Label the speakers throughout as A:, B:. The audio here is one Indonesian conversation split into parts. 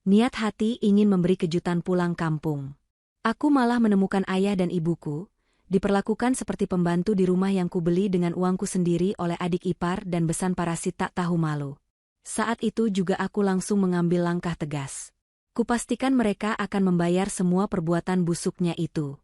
A: Niat hati ingin memberi kejutan pulang kampung. Aku malah menemukan ayah dan ibuku, diperlakukan seperti pembantu di rumah yang kubeli dengan uangku sendiri oleh adik ipar dan besan parasit tak tahu malu. Saat itu juga aku langsung mengambil langkah tegas. Kupastikan mereka akan membayar semua perbuatan busuknya itu.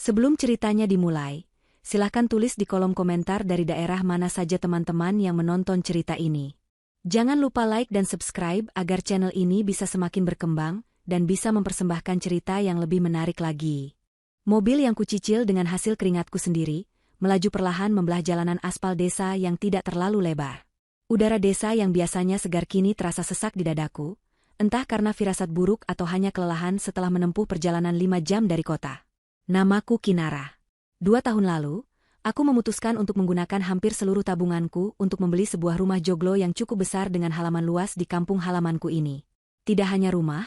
A: Sebelum ceritanya dimulai, silahkan tulis di kolom komentar dari daerah mana saja teman-teman yang menonton cerita ini. Jangan lupa like dan subscribe agar channel ini bisa semakin berkembang dan bisa mempersembahkan cerita yang lebih menarik lagi. Mobil yang kucicil dengan hasil keringatku sendiri, melaju perlahan membelah jalanan aspal desa yang tidak terlalu lebar. Udara desa yang biasanya segar kini terasa sesak di dadaku, entah karena firasat buruk atau hanya kelelahan setelah menempuh perjalanan 5 jam dari kota. Namaku Kinara. 2 tahun lalu, aku memutuskan untuk menggunakan hampir seluruh tabunganku untuk membeli sebuah rumah joglo yang cukup besar dengan halaman luas di kampung halamanku ini. Tidak hanya rumah,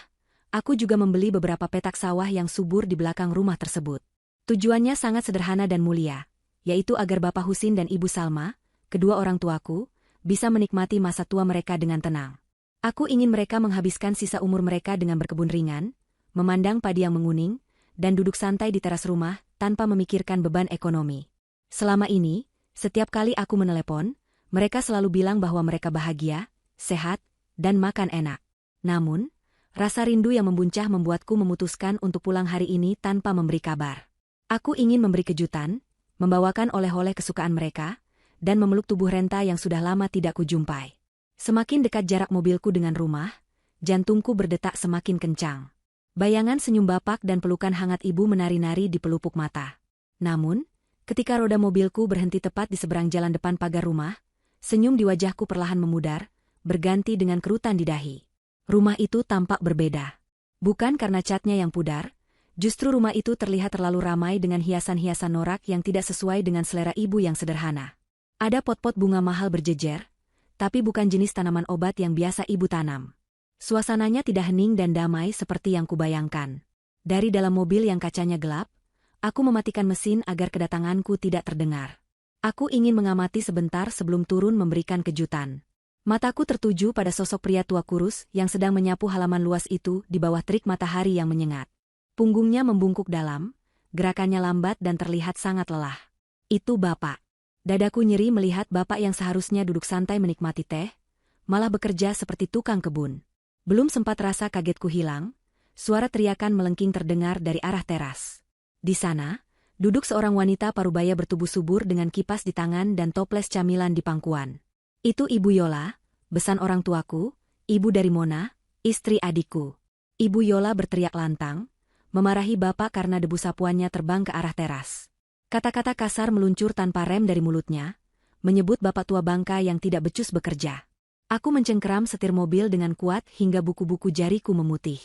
A: aku juga membeli beberapa petak sawah yang subur di belakang rumah tersebut. Tujuannya sangat sederhana dan mulia, yaitu agar Bapak Husin dan Ibu Salma, kedua orang tuaku, bisa menikmati masa tua mereka dengan tenang. Aku ingin mereka menghabiskan sisa umur mereka dengan berkebun ringan, memandang padi yang menguning, dan duduk santai di teras rumah tanpa memikirkan beban ekonomi. Selama ini, setiap kali aku menelepon, mereka selalu bilang bahwa mereka bahagia, sehat, dan makan enak. Namun, rasa rindu yang membuncah membuatku memutuskan untuk pulang hari ini tanpa memberi kabar. Aku ingin memberi kejutan, membawakan oleh-oleh kesukaan mereka, dan memeluk tubuh Renta yang sudah lama tidak kujumpai. Semakin dekat jarak mobilku dengan rumah, jantungku berdetak semakin kencang. Bayangan senyum bapak dan pelukan hangat ibu menari-nari di pelupuk mata. Namun, ketika roda mobilku berhenti tepat di seberang jalan depan pagar rumah, senyum di wajahku perlahan memudar, berganti dengan kerutan di dahi. Rumah itu tampak berbeda. Bukan karena catnya yang pudar, justru rumah itu terlihat terlalu ramai dengan hiasan-hiasan norak yang tidak sesuai dengan selera ibu yang sederhana. Ada pot-pot bunga mahal berjejer, tapi bukan jenis tanaman obat yang biasa ibu tanam. Suasananya tidak hening dan damai seperti yang kubayangkan. Dari dalam mobil yang kacanya gelap, aku mematikan mesin agar kedatanganku tidak terdengar. Aku ingin mengamati sebentar sebelum turun memberikan kejutan. Mataku tertuju pada sosok pria tua kurus yang sedang menyapu halaman luas itu di bawah terik matahari yang menyengat. Punggungnya membungkuk dalam, gerakannya lambat dan terlihat sangat lelah. Itu Bapak. Dadaku nyeri melihat Bapak yang seharusnya duduk santai menikmati teh, malah bekerja seperti tukang kebun. Belum sempat rasa kagetku hilang, suara teriakan melengking terdengar dari arah teras. Di sana, duduk seorang wanita parubaya bertubuh subur dengan kipas di tangan dan toples camilan di pangkuan. Itu Ibu Yola, besan orang tuaku, ibu dari Mona, istri adikku. Ibu Yola berteriak lantang, memarahi Bapak karena debu sapuannya terbang ke arah teras. Kata-kata kasar meluncur tanpa rem dari mulutnya, menyebut Bapak tua bangka yang tidak becus bekerja. Aku mencengkeram setir mobil dengan kuat hingga buku-buku jariku memutih.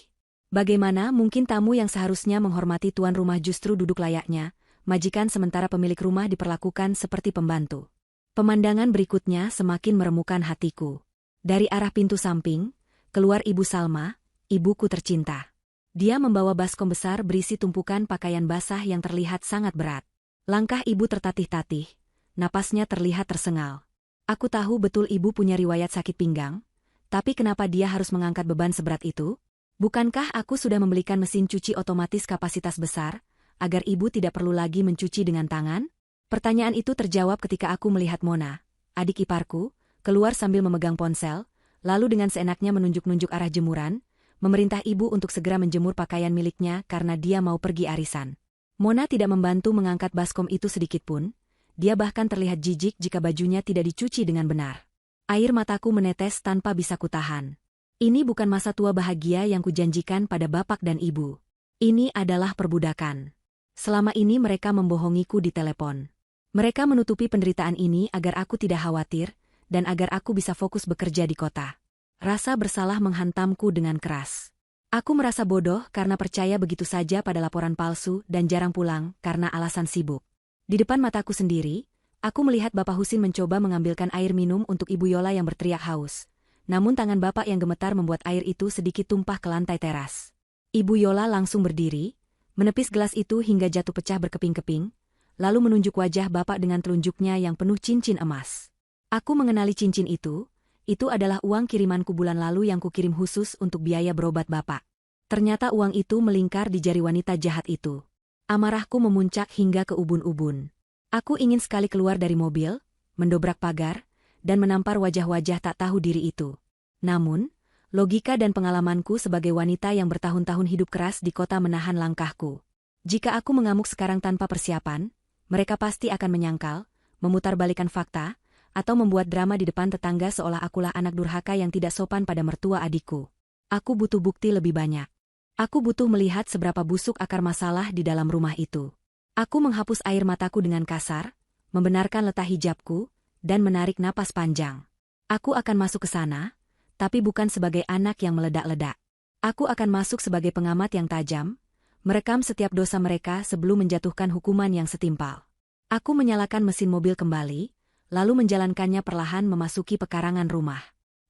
A: Bagaimana mungkin tamu yang seharusnya menghormati tuan rumah justru duduk layaknya, majikan sementara pemilik rumah diperlakukan seperti pembantu. Pemandangan berikutnya semakin meremukan hatiku. Dari arah pintu samping, keluar Ibu Salma, ibuku tercinta. Dia membawa baskom besar berisi tumpukan pakaian basah yang terlihat sangat berat. Langkah ibu tertatih-tatih, napasnya terlihat tersengal. Aku tahu betul ibu punya riwayat sakit pinggang, tapi kenapa dia harus mengangkat beban seberat itu? Bukankah aku sudah membelikan mesin cuci otomatis kapasitas besar, agar ibu tidak perlu lagi mencuci dengan tangan? Pertanyaan itu terjawab ketika aku melihat Mona, adik iparku, keluar sambil memegang ponsel, lalu dengan seenaknya menunjuk-nunjuk arah jemuran, memerintah ibu untuk segera menjemur pakaian miliknya karena dia mau pergi arisan. Mona tidak membantu mengangkat baskom itu sedikitpun, dia bahkan terlihat jijik jika bajunya tidak dicuci dengan benar. Air mataku menetes tanpa bisa kutahan. Ini bukan masa tua bahagia yang kujanjikan pada bapak dan ibu. Ini adalah perbudakan. Selama ini mereka membohongiku di telepon. Mereka menutupi penderitaan ini agar aku tidak khawatir, dan agar aku bisa fokus bekerja di kota. Rasa bersalah menghantamku dengan keras. Aku merasa bodoh karena percaya begitu saja pada laporan palsu dan jarang pulang karena alasan sibuk. Di depan mataku sendiri, aku melihat Bapak Husin mencoba mengambilkan air minum untuk Ibu Yola yang berteriak haus. Namun tangan Bapak yang gemetar membuat air itu sedikit tumpah ke lantai teras. Ibu Yola langsung berdiri, menepis gelas itu hingga jatuh pecah berkeping-keping, lalu menunjuk wajah Bapak dengan telunjuknya yang penuh cincin emas. Aku mengenali cincin itu, Itu adalah uang kirimanku bulan lalu yang kukirim khusus untuk biaya berobat Bapak. Ternyata uang itu melingkar di jari wanita jahat itu. Amarahku memuncak hingga ke ubun-ubun. Aku ingin sekali keluar dari mobil, mendobrak pagar, dan menampar wajah-wajah tak tahu diri itu. Namun, logika dan pengalamanku sebagai wanita yang bertahun-tahun hidup keras di kota menahan langkahku. Jika aku mengamuk sekarang tanpa persiapan, mereka pasti akan menyangkal, memutarbalikkan fakta, atau membuat drama di depan tetangga seolah akulah anak durhaka yang tidak sopan pada mertua adikku. Aku butuh bukti lebih banyak. Aku butuh melihat seberapa busuk akar masalah di dalam rumah itu. Aku menghapus air mataku dengan kasar, membenarkan letak hijabku, dan menarik napas panjang. Aku akan masuk ke sana, tapi bukan sebagai anak yang meledak-ledak. Aku akan masuk sebagai pengamat yang tajam, merekam setiap dosa mereka sebelum menjatuhkan hukuman yang setimpal. Aku menyalakan mesin mobil kembali, lalu menjalankannya perlahan memasuki pekarangan rumah.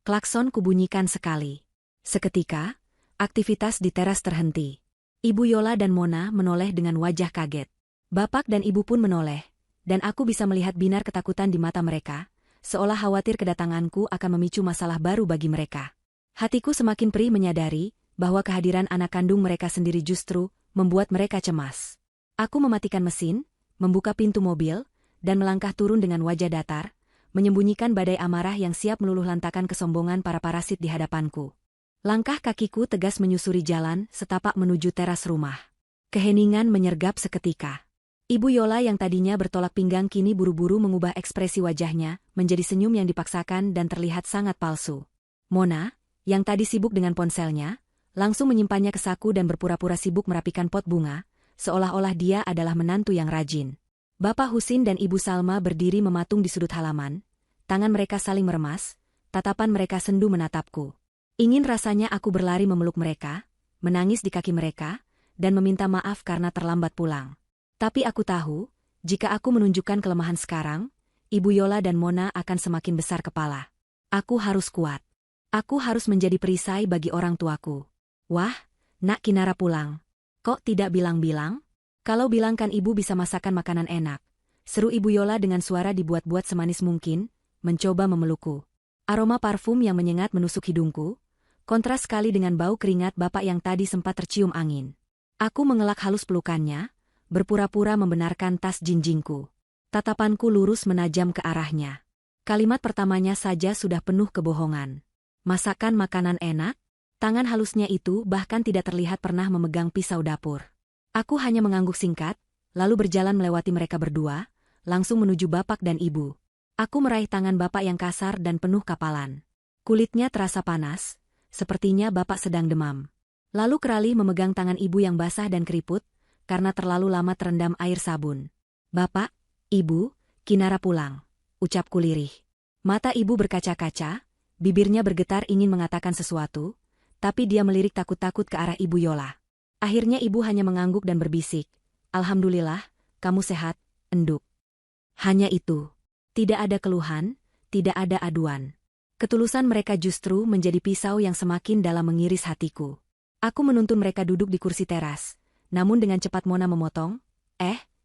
A: Klakson kubunyikan sekali. Seketika, aktivitas di teras terhenti. Ibu Yola dan Mona menoleh dengan wajah kaget. Bapak dan ibu pun menoleh, dan aku bisa melihat binar ketakutan di mata mereka, seolah khawatir kedatanganku akan memicu masalah baru bagi mereka. Hatiku semakin perih menyadari bahwa kehadiran anak kandung mereka sendiri justru membuat mereka cemas. Aku mematikan mesin, membuka pintu mobil, dan melangkah turun dengan wajah datar, menyembunyikan badai amarah yang siap meluluhlantakan kesombongan para parasit di hadapanku. Langkah kakiku tegas menyusuri jalan setapak menuju teras rumah. Keheningan menyergap seketika. Ibu Yola yang tadinya bertolak pinggang kini buru-buru mengubah ekspresi wajahnya menjadi senyum yang dipaksakan dan terlihat sangat palsu. Mona, yang tadi sibuk dengan ponselnya, langsung menyimpannya ke saku dan berpura-pura sibuk merapikan pot bunga, seolah-olah dia adalah menantu yang rajin. Bapak Husin dan Ibu Salma berdiri mematung di sudut halaman, tangan mereka saling meremas, tatapan mereka sendu menatapku. Ingin rasanya aku berlari memeluk mereka, menangis di kaki mereka, dan meminta maaf karena terlambat pulang. Tapi aku tahu, jika aku menunjukkan kelemahan sekarang, Ibu Yola dan Mona akan semakin besar kepala. Aku harus kuat. Aku harus menjadi perisai bagi orang tuaku. Wah, Nak Kinara pulang. Kok tidak bilang-bilang? Kalau bilang kan ibu bisa masakan makanan enak. Seru Ibu Yola dengan suara dibuat-buat semanis mungkin, mencoba memelukku. Aroma parfum yang menyengat menusuk hidungku, kontras sekali dengan bau keringat bapak yang tadi sempat tercium angin. Aku mengelak halus pelukannya, berpura-pura membenarkan tas jinjingku. Tatapanku lurus menajam ke arahnya. Kalimat pertamanya saja sudah penuh kebohongan. Masakan makanan enak? Tangan halusnya itu bahkan tidak terlihat pernah memegang pisau dapur. Aku hanya mengangguk singkat, lalu berjalan melewati mereka berdua, langsung menuju bapak dan ibu. Aku meraih tangan bapak yang kasar dan penuh kapalan. Kulitnya terasa panas, sepertinya bapak sedang demam. Lalu keralih memegang tangan ibu yang basah dan keriput, karena terlalu lama terendam air sabun. Bapak, ibu, Kinara pulang, ucapku lirih. Mata ibu berkaca-kaca, bibirnya bergetar ingin mengatakan sesuatu, tapi dia melirik takut-takut ke arah Ibu Yola. Akhirnya ibu hanya mengangguk dan berbisik, "Alhamdulillah, kamu sehat, enduk." Hanya itu. Tidak ada keluhan, tidak ada aduan. Ketulusan mereka justru menjadi pisau yang semakin dalam mengiris hatiku. Aku menuntun mereka duduk di kursi teras, namun dengan cepat Mona memotong,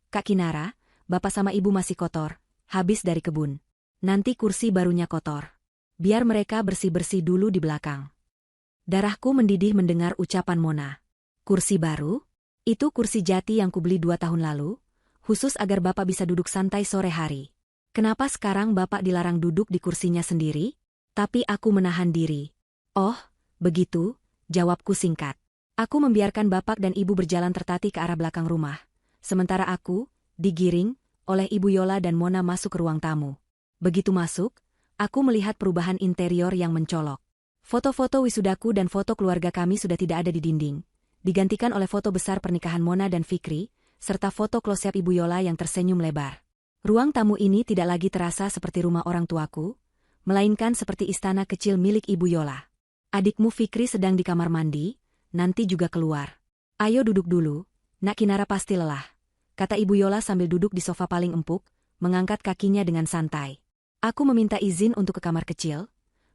A: Kak Kinara, bapak sama ibu masih kotor, habis dari kebun. Nanti kursi barunya kotor. Biar mereka bersih-bersih dulu di belakang." Darahku mendidih mendengar ucapan Mona. Kursi baru? Itu kursi jati yang kubeli 2 tahun lalu, khusus agar bapak bisa duduk santai sore hari. Kenapa sekarang bapak dilarang duduk di kursinya sendiri? Tapi aku menahan diri. Oh, begitu, jawabku singkat. Aku membiarkan bapak dan ibu berjalan tertatih ke arah belakang rumah. Sementara aku, digiring, oleh Ibu Yola dan Mona masuk ke ruang tamu. Begitu masuk, aku melihat perubahan interior yang mencolok. Foto-foto wisudaku dan foto keluarga kami sudah tidak ada di dinding. Digantikan oleh foto besar pernikahan Mona dan Fikri, serta foto close-up Ibu Yola yang tersenyum lebar. Ruang tamu ini tidak lagi terasa seperti rumah orang tuaku, melainkan seperti istana kecil milik Ibu Yola. Adikmu Fikri sedang di kamar mandi, nanti juga keluar. Ayo duduk dulu, Nak Kinara pasti lelah, kata Ibu Yola sambil duduk di sofa paling empuk, mengangkat kakinya dengan santai. Aku meminta izin untuk ke kamar kecil,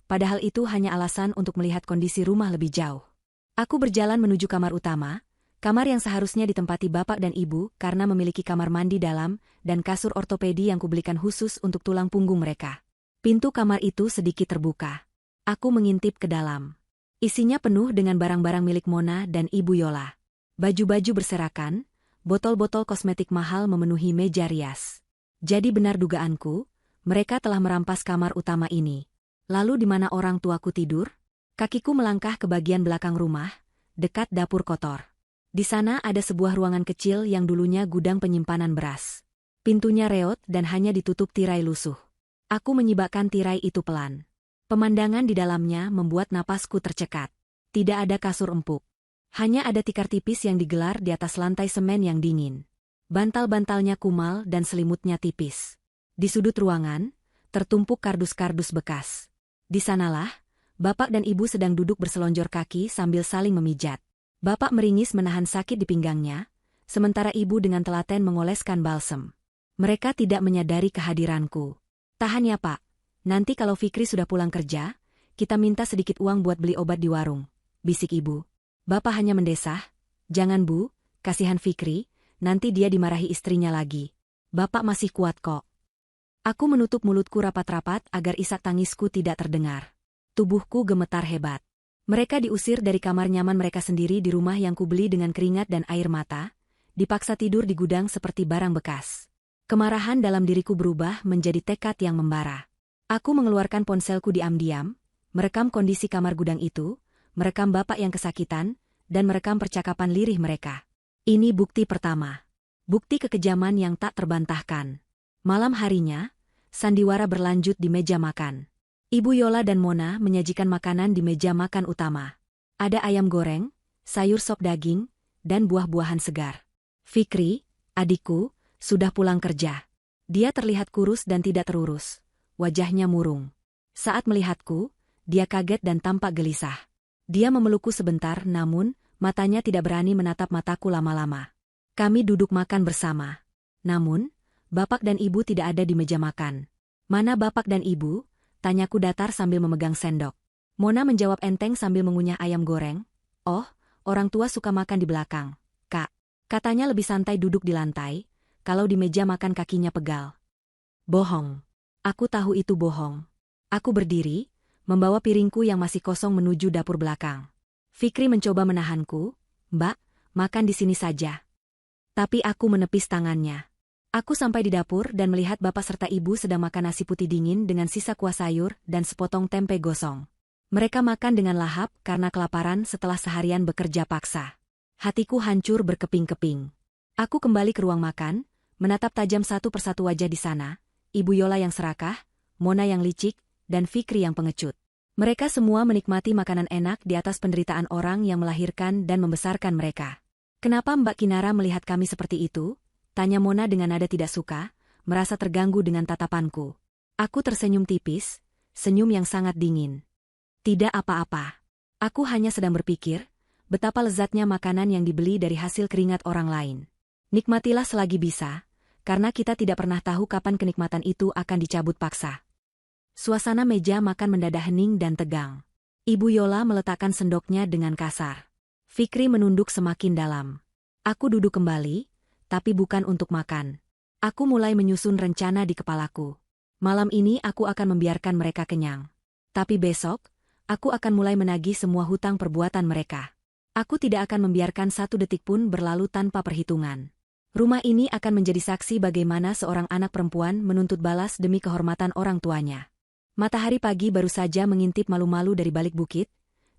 A: padahal itu hanya alasan untuk melihat kondisi rumah lebih jauh. Aku berjalan menuju kamar utama, kamar yang seharusnya ditempati bapak dan ibu karena memiliki kamar mandi dalam dan kasur ortopedi yang kubelikan khusus untuk tulang punggung mereka. Pintu kamar itu sedikit terbuka. Aku mengintip ke dalam. Isinya penuh dengan barang-barang milik Mona dan Ibu Yola. Baju-baju berserakan, botol-botol kosmetik mahal memenuhi meja rias. Jadi benar dugaanku, mereka telah merampas kamar utama ini. Lalu di mana orang tuaku tidur? Kakiku melangkah ke bagian belakang rumah, dekat dapur kotor. Di sana ada sebuah ruangan kecil yang dulunya gudang penyimpanan beras. Pintunya reot dan hanya ditutup tirai lusuh. Aku menyibakkan tirai itu pelan. Pemandangan di dalamnya membuat napasku tercekat. Tidak ada kasur empuk. Hanya ada tikar tipis yang digelar di atas lantai semen yang dingin. Bantal-bantalnya kumal dan selimutnya tipis. Di sudut ruangan, tertumpuk kardus-kardus bekas. Di sanalah, bapak dan ibu sedang duduk berselonjor kaki sambil saling memijat. Bapak meringis menahan sakit di pinggangnya, sementara ibu dengan telaten mengoleskan balsem. Mereka tidak menyadari kehadiranku. Tahan ya pak. Nanti kalau Fikri sudah pulang kerja, kita minta sedikit uang buat beli obat di warung, bisik ibu. Bapak hanya mendesah, jangan bu, kasihan Fikri, nanti dia dimarahi istrinya lagi. Bapak masih kuat kok. Aku menutup mulutku rapat-rapat agar isak tangisku tidak terdengar. Tubuhku gemetar hebat. Mereka diusir dari kamar nyaman mereka sendiri di rumah yang kubeli dengan keringat dan air mata, dipaksa tidur di gudang seperti barang bekas. Kemarahan dalam diriku berubah menjadi tekad yang membara. Aku mengeluarkan ponselku diam-diam, merekam kondisi kamar gudang itu, merekam bapak yang kesakitan, dan merekam percakapan lirih mereka. Ini bukti pertama. Bukti kekejaman yang tak terbantahkan. Malam harinya, sandiwara berlanjut di meja makan. Ibu Yola dan Mona menyajikan makanan di meja makan utama. Ada ayam goreng, sayur sop daging, dan buah-buahan segar. Fikri, adikku, sudah pulang kerja. Dia terlihat kurus dan tidak terurus. Wajahnya murung. Saat melihatku, dia kaget dan tampak gelisah. Dia memelukku sebentar namun, matanya tidak berani menatap mataku lama-lama. Kami duduk makan bersama. Namun, bapak dan ibu tidak ada di meja makan. Mana bapak dan ibu? Tanyaku datar sambil memegang sendok. Mona menjawab enteng sambil mengunyah ayam goreng. Oh, orang tua suka makan di belakang, kak. Katanya lebih santai duduk di lantai, kalau di meja makan kakinya pegal. Bohong. Aku tahu itu bohong. Aku berdiri, membawa piringku yang masih kosong menuju dapur belakang. Fikri mencoba menahanku, Mbak, makan di sini saja. Tapi aku menepis tangannya. Aku sampai di dapur dan melihat bapak serta ibu sedang makan nasi putih dingin dengan sisa kuah sayur dan sepotong tempe gosong. Mereka makan dengan lahap karena kelaparan setelah seharian bekerja paksa. Hatiku hancur berkeping-keping. Aku kembali ke ruang makan, menatap tajam satu persatu wajah di sana. Ibu Yola yang serakah, Mona yang licik, dan Fikri yang pengecut. Mereka semua menikmati makanan enak di atas penderitaan orang yang melahirkan dan membesarkan mereka. Kenapa Mbak Kinara melihat kami seperti itu? Tanya Mona dengan nada tidak suka, merasa terganggu dengan tatapanku. Aku tersenyum tipis, senyum yang sangat dingin. Tidak apa-apa. Aku hanya sedang berpikir, betapa lezatnya makanan yang dibeli dari hasil keringat orang lain. Nikmatilah selagi bisa, karena kita tidak pernah tahu kapan kenikmatan itu akan dicabut paksa. Suasana meja makan mendadak hening dan tegang. Ibu Yola meletakkan sendoknya dengan kasar. Fikri menunduk semakin dalam. Aku duduk kembali, tapi bukan untuk makan. Aku mulai menyusun rencana di kepalaku. Malam ini aku akan membiarkan mereka kenyang. Tapi besok, aku akan mulai menagih semua hutang perbuatan mereka. Aku tidak akan membiarkan satu detik pun berlalu tanpa perhitungan. Rumah ini akan menjadi saksi bagaimana seorang anak perempuan menuntut balas demi kehormatan orang tuanya. Matahari pagi baru saja mengintip malu-malu dari balik bukit,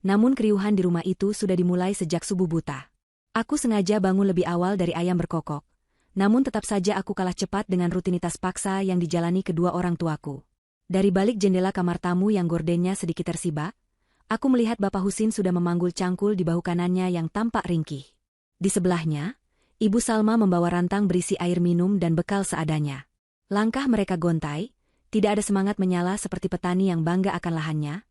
A: namun keriuhan di rumah itu sudah dimulai sejak subuh buta. Aku sengaja bangun lebih awal dari ayam berkokok, namun tetap saja aku kalah cepat dengan rutinitas paksa yang dijalani kedua orang tuaku. Dari balik jendela kamar tamu yang gordennya sedikit tersibak, aku melihat Bapak Husin sudah memanggul cangkul di bahu kanannya yang tampak ringkih. Di sebelahnya, Ibu Salma membawa rantang berisi air minum dan bekal seadanya. Langkah mereka gontai, tidak ada semangat menyala seperti petani yang bangga akan lahannya,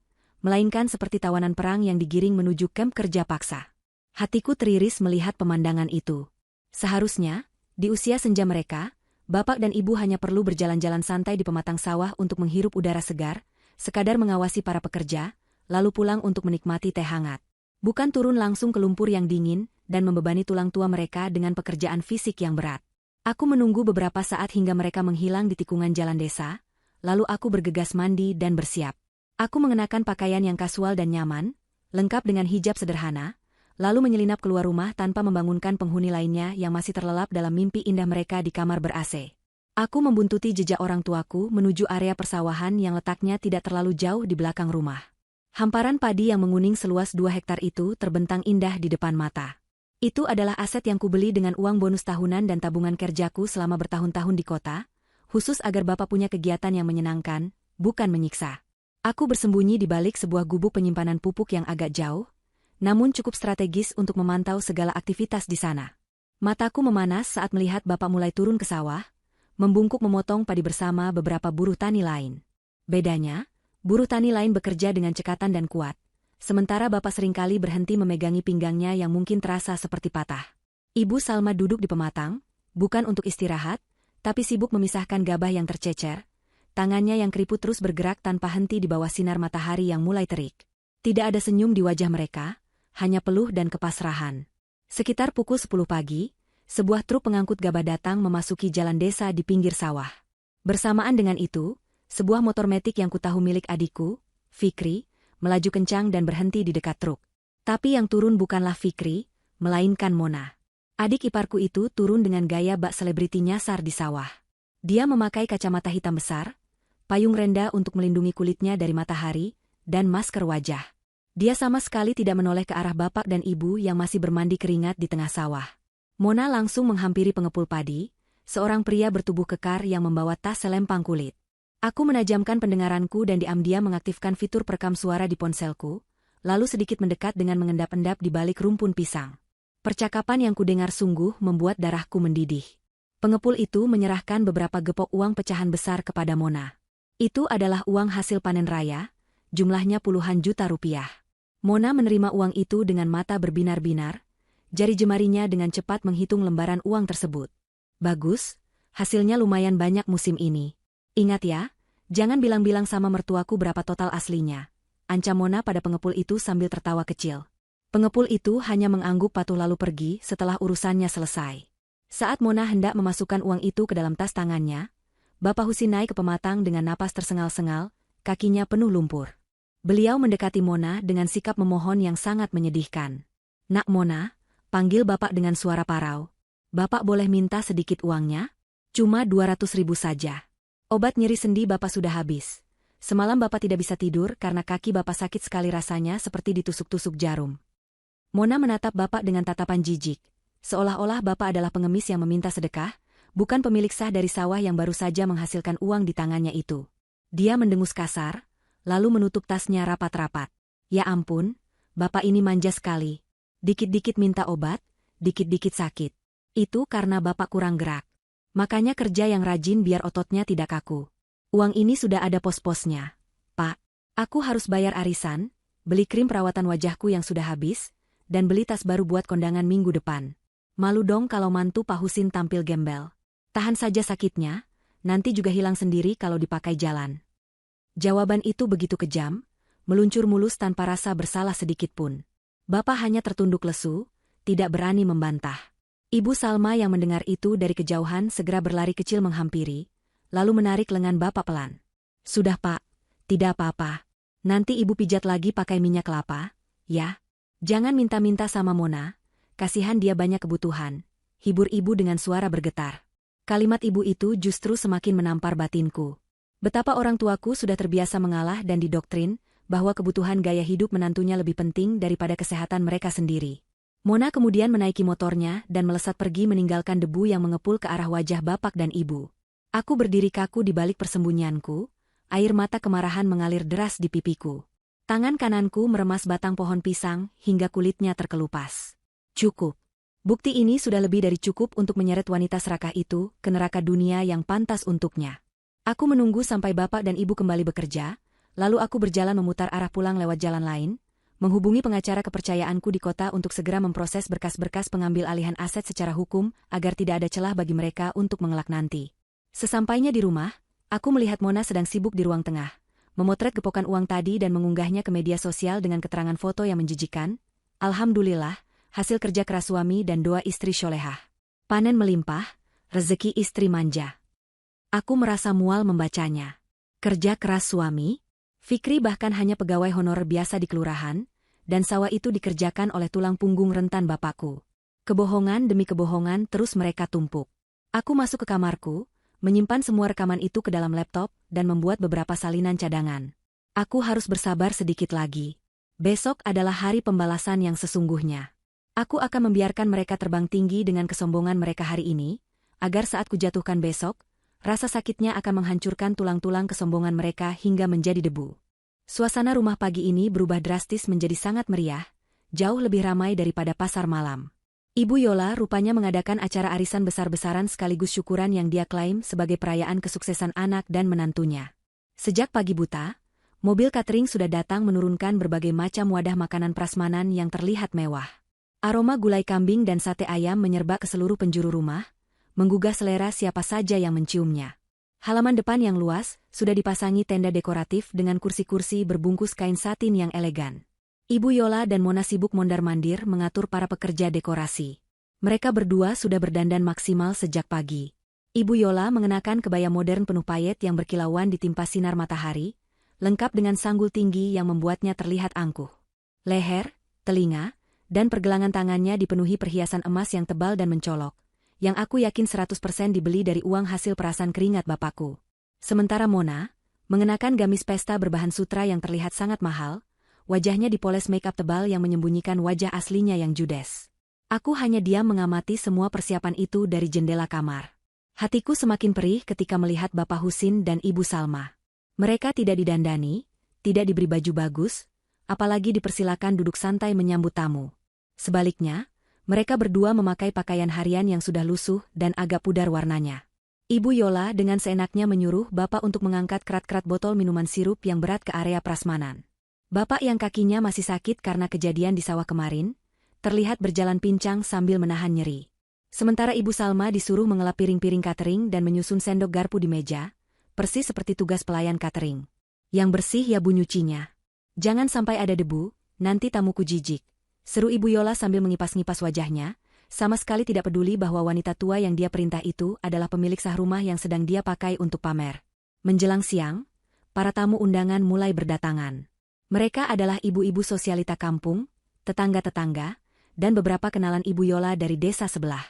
A: melainkan seperti tawanan perang yang digiring menuju kamp kerja paksa. Hatiku teriris melihat pemandangan itu. Seharusnya, di usia senja mereka, bapak dan ibu hanya perlu berjalan-jalan santai di pematang sawah untuk menghirup udara segar, sekadar mengawasi para pekerja, lalu pulang untuk menikmati teh hangat. Bukan turun langsung ke lumpur yang dingin, dan membebani tulang tua mereka dengan pekerjaan fisik yang berat. Aku menunggu beberapa saat hingga mereka menghilang di tikungan jalan desa, lalu aku bergegas mandi dan bersiap. Aku mengenakan pakaian yang kasual dan nyaman, lengkap dengan hijab sederhana, lalu menyelinap keluar rumah tanpa membangunkan penghuni lainnya yang masih terlelap dalam mimpi indah mereka di kamar ber-AC. Aku membuntuti jejak orang tuaku menuju area persawahan yang letaknya tidak terlalu jauh di belakang rumah. Hamparan padi yang menguning seluas 2 hektar itu terbentang indah di depan mata. Itu adalah aset yang kubeli dengan uang bonus tahunan dan tabungan kerjaku selama bertahun-tahun di kota, khusus agar Bapak punya kegiatan yang menyenangkan, bukan menyiksa. Aku bersembunyi di balik sebuah gubuk penyimpanan pupuk yang agak jauh, namun cukup strategis untuk memantau segala aktivitas di sana. Mataku memanas saat melihat Bapak mulai turun ke sawah, membungkuk memotong padi bersama beberapa buruh tani lain. Bedanya, buruh tani lain bekerja dengan cekatan dan kuat, sementara Bapak seringkali berhenti memegangi pinggangnya yang mungkin terasa seperti patah. Ibu Salma duduk di pematang, bukan untuk istirahat, tapi sibuk memisahkan gabah yang tercecer. Tangannya yang keriput terus bergerak tanpa henti di bawah sinar matahari yang mulai terik. Tidak ada senyum di wajah mereka, hanya peluh dan kepasrahan. Sekitar pukul 10 pagi, sebuah truk pengangkut gabah datang memasuki jalan desa di pinggir sawah. Bersamaan dengan itu, sebuah motor metik yang kutahu milik adikku, Fikri, melaju kencang dan berhenti di dekat truk. Tapi yang turun bukanlah Fikri, melainkan Mona. Adik iparku itu turun dengan gaya bak selebriti nyasar di sawah. Dia memakai kacamata hitam besar, payung renda untuk melindungi kulitnya dari matahari, dan masker wajah. Dia sama sekali tidak menoleh ke arah bapak dan ibu yang masih bermandi keringat di tengah sawah. Mona langsung menghampiri pengepul padi, seorang pria bertubuh kekar yang membawa tas selempang kulit. Aku menajamkan pendengaranku dan diam-diam mengaktifkan fitur perekam suara di ponselku, lalu sedikit mendekat dengan mengendap-endap di balik rumpun pisang. Percakapan yang kudengar sungguh membuat darahku mendidih. Pengepul itu menyerahkan beberapa gepok uang pecahan besar kepada Mona. Itu adalah uang hasil panen raya, jumlahnya puluhan juta rupiah. Mona menerima uang itu dengan mata berbinar-binar, jari jemarinya dengan cepat menghitung lembaran uang tersebut. Bagus, hasilnya lumayan banyak musim ini. Ingat ya, jangan bilang-bilang sama mertuaku berapa total aslinya, ancam Mona pada pengepul itu sambil tertawa kecil. Pengepul itu hanya mengangguk patuh lalu pergi setelah urusannya selesai. Saat Mona hendak memasukkan uang itu ke dalam tas tangannya, Bapak Husin naik ke pematang dengan napas tersengal-sengal, kakinya penuh lumpur. Beliau mendekati Mona dengan sikap memohon yang sangat menyedihkan. "Nak Mona," panggil Bapak dengan suara parau. "Bapak boleh minta sedikit uangnya? Cuma 200.000 saja. Obat nyeri sendi Bapak sudah habis. Semalam Bapak tidak bisa tidur karena kaki Bapak sakit sekali rasanya seperti ditusuk-tusuk jarum." Mona menatap Bapak dengan tatapan jijik, seolah-olah Bapak adalah pengemis yang meminta sedekah, bukan pemilik sah dari sawah yang baru saja menghasilkan uang di tangannya itu. Dia mendengus kasar, lalu menutup tasnya rapat-rapat. "Ya ampun, Bapak ini manja sekali. Dikit-dikit minta obat, dikit-dikit sakit. Itu karena Bapak kurang gerak. Makanya kerja yang rajin biar ototnya tidak kaku. Uang ini sudah ada pos-posnya. Pak, aku harus bayar arisan, beli krim perawatan wajahku yang sudah habis, dan beli tas baru buat kondangan minggu depan. Malu dong kalau mantu Pak Husin tampil gembel. Tahan saja sakitnya, nanti juga hilang sendiri kalau dipakai jalan." Jawaban itu begitu kejam, meluncur mulus tanpa rasa bersalah sedikit pun. Bapak hanya tertunduk lesu, tidak berani membantah. Ibu Salma yang mendengar itu dari kejauhan segera berlari kecil menghampiri, lalu menarik lengan Bapak pelan. "Sudah Pak, tidak apa-apa. Nanti Ibu pijat lagi pakai minyak kelapa, ya? Jangan minta-minta sama Mona, kasihan dia banyak kebutuhan," hibur ibu dengan suara bergetar. Kalimat ibu itu justru semakin menampar batinku. Betapa orang tuaku sudah terbiasa mengalah dan didoktrin bahwa kebutuhan gaya hidup menantunya lebih penting daripada kesehatan mereka sendiri. Mona kemudian menaiki motornya dan melesat pergi meninggalkan debu yang mengepul ke arah wajah bapak dan ibu. Aku berdiri kaku di balik persembunyianku, air mata kemarahan mengalir deras di pipiku. Tangan kananku meremas batang pohon pisang hingga kulitnya terkelupas. Cukup. Bukti ini sudah lebih dari cukup untuk menyeret wanita serakah itu ke neraka dunia yang pantas untuknya. Aku menunggu sampai bapak dan ibu kembali bekerja, lalu aku berjalan memutar arah pulang lewat jalan lain, menghubungi pengacara kepercayaanku di kota untuk segera memproses berkas-berkas pengambil alihan aset secara hukum agar tidak ada celah bagi mereka untuk mengelak nanti. Sesampainya di rumah, aku melihat Mona sedang sibuk di ruang tengah, memotret gepokan uang tadi dan mengunggahnya ke media sosial dengan keterangan foto yang menjijikan. Alhamdulillah, hasil kerja keras suami dan doa istri solehah. Panen melimpah, rezeki istri manja. Aku merasa mual membacanya. Kerja keras suami? Fikri bahkan hanya pegawai honorer biasa di kelurahan, dan sawah itu dikerjakan oleh tulang punggung rentan bapakku. Kebohongan demi kebohongan terus mereka tumpuk. Aku masuk ke kamarku, menyimpan semua rekaman itu ke dalam laptop, dan membuat beberapa salinan cadangan. Aku harus bersabar sedikit lagi. Besok adalah hari pembalasan yang sesungguhnya. Aku akan membiarkan mereka terbang tinggi dengan kesombongan mereka hari ini, agar saat kujatuhkan besok, rasa sakitnya akan menghancurkan tulang-tulang kesombongan mereka hingga menjadi debu. Suasana rumah pagi ini berubah drastis menjadi sangat meriah, jauh lebih ramai daripada pasar malam. Ibu Yola rupanya mengadakan acara arisan besar-besaran sekaligus syukuran yang dia klaim sebagai perayaan kesuksesan anak dan menantunya. Sejak pagi buta, mobil catering sudah datang menurunkan berbagai macam wadah makanan prasmanan yang terlihat mewah. Aroma gulai kambing dan sate ayam menyerba ke seluruh penjuru rumah, menggugah selera siapa saja yang menciumnya. Halaman depan yang luas sudah dipasangi tenda dekoratif dengan kursi-kursi berbungkus kain satin yang elegan. Ibu Yola dan Mona sibuk mondar-mandir mengatur para pekerja dekorasi. Mereka berdua sudah berdandan maksimal sejak pagi. Ibu Yola mengenakan kebaya modern penuh payet yang berkilauan ditimpa sinar matahari, lengkap dengan sanggul tinggi yang membuatnya terlihat angkuh. Leher, telinga, dan pergelangan tangannya dipenuhi perhiasan emas yang tebal dan mencolok, yang aku yakin 100% dibeli dari uang hasil perasan keringat bapakku. Sementara Mona, mengenakan gamis pesta berbahan sutra yang terlihat sangat mahal, wajahnya dipoles make up tebal yang menyembunyikan wajah aslinya yang judes. Aku hanya diam mengamati semua persiapan itu dari jendela kamar. Hatiku semakin perih ketika melihat Bapak Husin dan Ibu Salma. Mereka tidak didandani, tidak diberi baju bagus, apalagi dipersilakan duduk santai menyambut tamu. Sebaliknya, mereka berdua memakai pakaian harian yang sudah lusuh dan agak pudar warnanya. Ibu Yola dengan seenaknya menyuruh Bapak untuk mengangkat kerat-kerat botol minuman sirup yang berat ke area prasmanan. Bapak yang kakinya masih sakit karena kejadian di sawah kemarin, terlihat berjalan pincang sambil menahan nyeri. Sementara Ibu Salma disuruh mengelap piring-piring catering dan menyusun sendok garpu di meja, persis seperti tugas pelayan catering. Yang bersih ya Bu nyucinya. Jangan sampai ada debu, nanti tamuku jijik. Seru Ibu Yola sambil mengipas-ngipas wajahnya, sama sekali tidak peduli bahwa wanita tua yang dia perintah itu adalah pemilik sah rumah yang sedang dia pakai untuk pamer. Menjelang siang, para tamu undangan mulai berdatangan. Mereka adalah ibu-ibu sosialita kampung, tetangga-tetangga, dan beberapa kenalan Ibu Yola dari desa sebelah.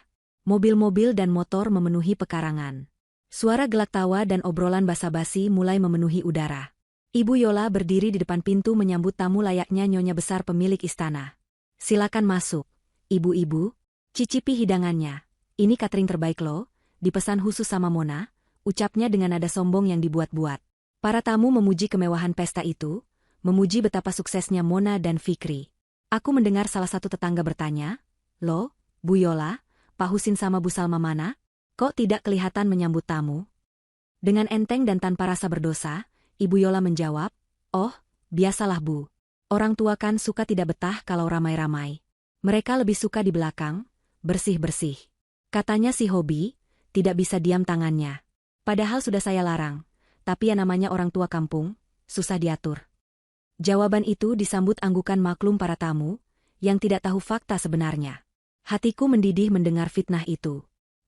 A: Mobil-mobil dan motor memenuhi pekarangan. Suara gelak tawa dan obrolan basa-basi mulai memenuhi udara. Ibu Yola berdiri di depan pintu menyambut tamu layaknya nyonya besar pemilik istana. Silakan masuk, ibu-ibu, cicipi hidangannya. Ini catering terbaik lo, dipesan khusus sama Mona, ucapnya dengan nada sombong yang dibuat-buat. Para tamu memuji kemewahan pesta itu, memuji betapa suksesnya Mona dan Fikri. Aku mendengar salah satu tetangga bertanya, "Loh, Bu Yola, Pak Husin sama Bu Salma mana? Kok tidak kelihatan menyambut tamu?" Dengan enteng dan tanpa rasa berdosa, Ibu Yola menjawab, "Oh, biasalah Bu. Orang tua kan suka tidak betah kalau ramai-ramai. Mereka lebih suka di belakang, bersih-bersih. Katanya si hobi, tidak bisa diam tangannya. Padahal sudah saya larang, tapi yang namanya orang tua kampung, susah diatur." Jawaban itu disambut anggukan maklum para tamu, yang tidak tahu fakta sebenarnya. Hatiku mendidih mendengar fitnah itu.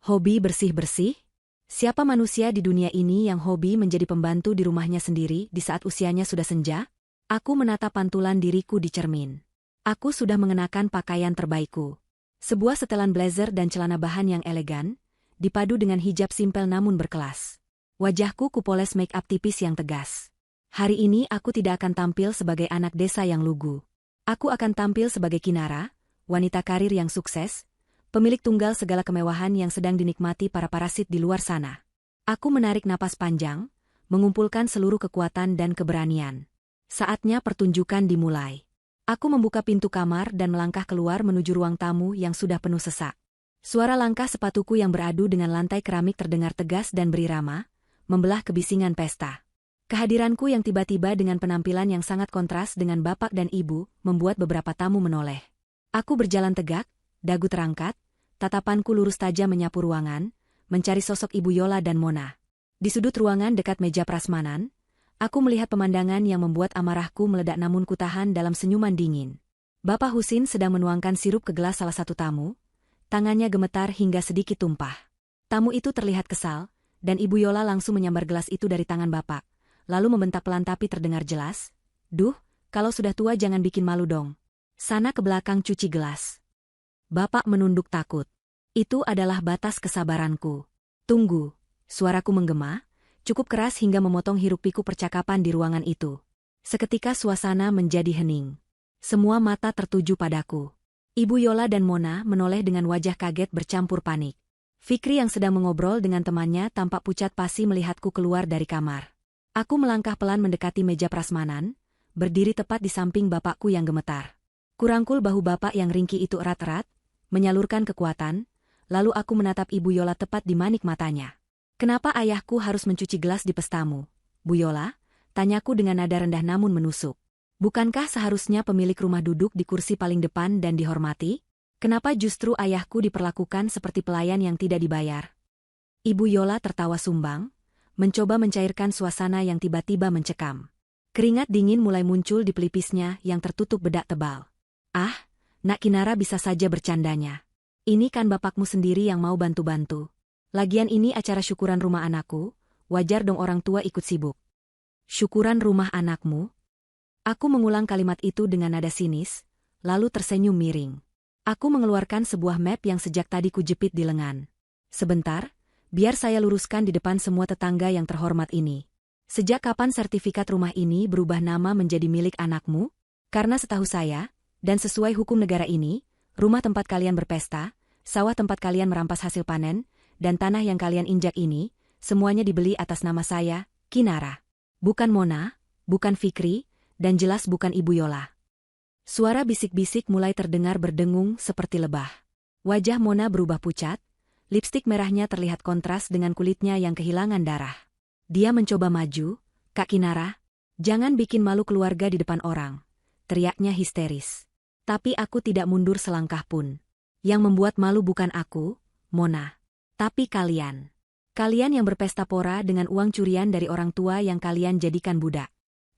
A: Hobi bersih-bersih? Siapa manusia di dunia ini yang hobi menjadi pembantu di rumahnya sendiri di saat usianya sudah senja? Aku menatap pantulan diriku di cermin. Aku sudah mengenakan pakaian terbaikku. Sebuah setelan blazer dan celana bahan yang elegan, dipadu dengan hijab simpel namun berkelas. Wajahku kupoles make up tipis yang tegas. Hari ini aku tidak akan tampil sebagai anak desa yang lugu. Aku akan tampil sebagai Kinara, wanita karir yang sukses, pemilik tunggal segala kemewahan yang sedang dinikmati para parasit di luar sana. Aku menarik napas panjang, mengumpulkan seluruh kekuatan dan keberanian. Saatnya pertunjukan dimulai. Aku membuka pintu kamar dan melangkah keluar menuju ruang tamu yang sudah penuh sesak. Suara langkah sepatuku yang beradu dengan lantai keramik terdengar tegas dan berirama, membelah kebisingan pesta. Kehadiranku yang tiba-tiba dengan penampilan yang sangat kontras dengan bapak dan ibu, membuat beberapa tamu menoleh. Aku berjalan tegak, dagu terangkat, tatapanku lurus tajam menyapu ruangan, mencari sosok Ibu Yola dan Mona. Di sudut ruangan dekat meja prasmanan, aku melihat pemandangan yang membuat amarahku meledak namun kutahan dalam senyuman dingin. Bapak Husin sedang menuangkan sirup ke gelas salah satu tamu, tangannya gemetar hingga sedikit tumpah. Tamu itu terlihat kesal, dan Ibu Yola langsung menyambar gelas itu dari tangan bapak, lalu membentak pelan tapi terdengar jelas, "Duh, kalau sudah tua jangan bikin malu dong. Sana ke belakang cuci gelas." Bapak menunduk takut. Itu adalah batas kesabaranku. "Tunggu," suaraku menggema, cukup keras hingga memotong hiruk-pikuk percakapan di ruangan itu. Seketika suasana menjadi hening. Semua mata tertuju padaku. Ibu Yola dan Mona menoleh dengan wajah kaget bercampur panik. Fikri yang sedang mengobrol dengan temannya tampak pucat pasi melihatku keluar dari kamar. Aku melangkah pelan mendekati meja prasmanan, berdiri tepat di samping bapakku yang gemetar. Kurangkul bahu bapak yang ringkih itu erat-erat, menyalurkan kekuatan, lalu aku menatap Ibu Yola tepat di manik matanya. "Kenapa ayahku harus mencuci gelas di pestamu, Bu Yola?" tanyaku dengan nada rendah namun menusuk. "Bukankah seharusnya pemilik rumah duduk di kursi paling depan dan dihormati? Kenapa justru ayahku diperlakukan seperti pelayan yang tidak dibayar?" Ibu Yola tertawa sumbang, mencoba mencairkan suasana yang tiba-tiba mencekam. Keringat dingin mulai muncul di pelipisnya yang tertutup bedak tebal. "Ah, Nak Kinara bisa saja bercandanya. Ini kan bapakmu sendiri yang mau bantu-bantu. Lagian ini acara syukuran rumah anakku, wajar dong orang tua ikut sibuk." "Syukuran rumah anakmu?" Aku mengulang kalimat itu dengan nada sinis, lalu tersenyum miring. Aku mengeluarkan sebuah map yang sejak tadi kujepit di lengan. "Sebentar, biar saya luruskan di depan semua tetangga yang terhormat ini. Sejak kapan sertifikat rumah ini berubah nama menjadi milik anakmu? Karena setahu saya, dan sesuai hukum negara ini, rumah tempat kalian berpesta, sawah tempat kalian merampas hasil panen, dan tanah yang kalian injak ini, semuanya dibeli atas nama saya, Kinara. Bukan Mona, bukan Fikri, dan jelas bukan Ibu Yola." Suara bisik-bisik mulai terdengar berdengung seperti lebah. Wajah Mona berubah pucat, lipstik merahnya terlihat kontras dengan kulitnya yang kehilangan darah. Dia mencoba maju, "Kak Kinara, jangan bikin malu keluarga di depan orang," teriaknya histeris. Tapi aku tidak mundur selangkah pun. Yang membuat malu bukan aku, Mona, tapi kalian. Kalian yang berpesta pora dengan uang curian dari orang tua yang kalian jadikan budak.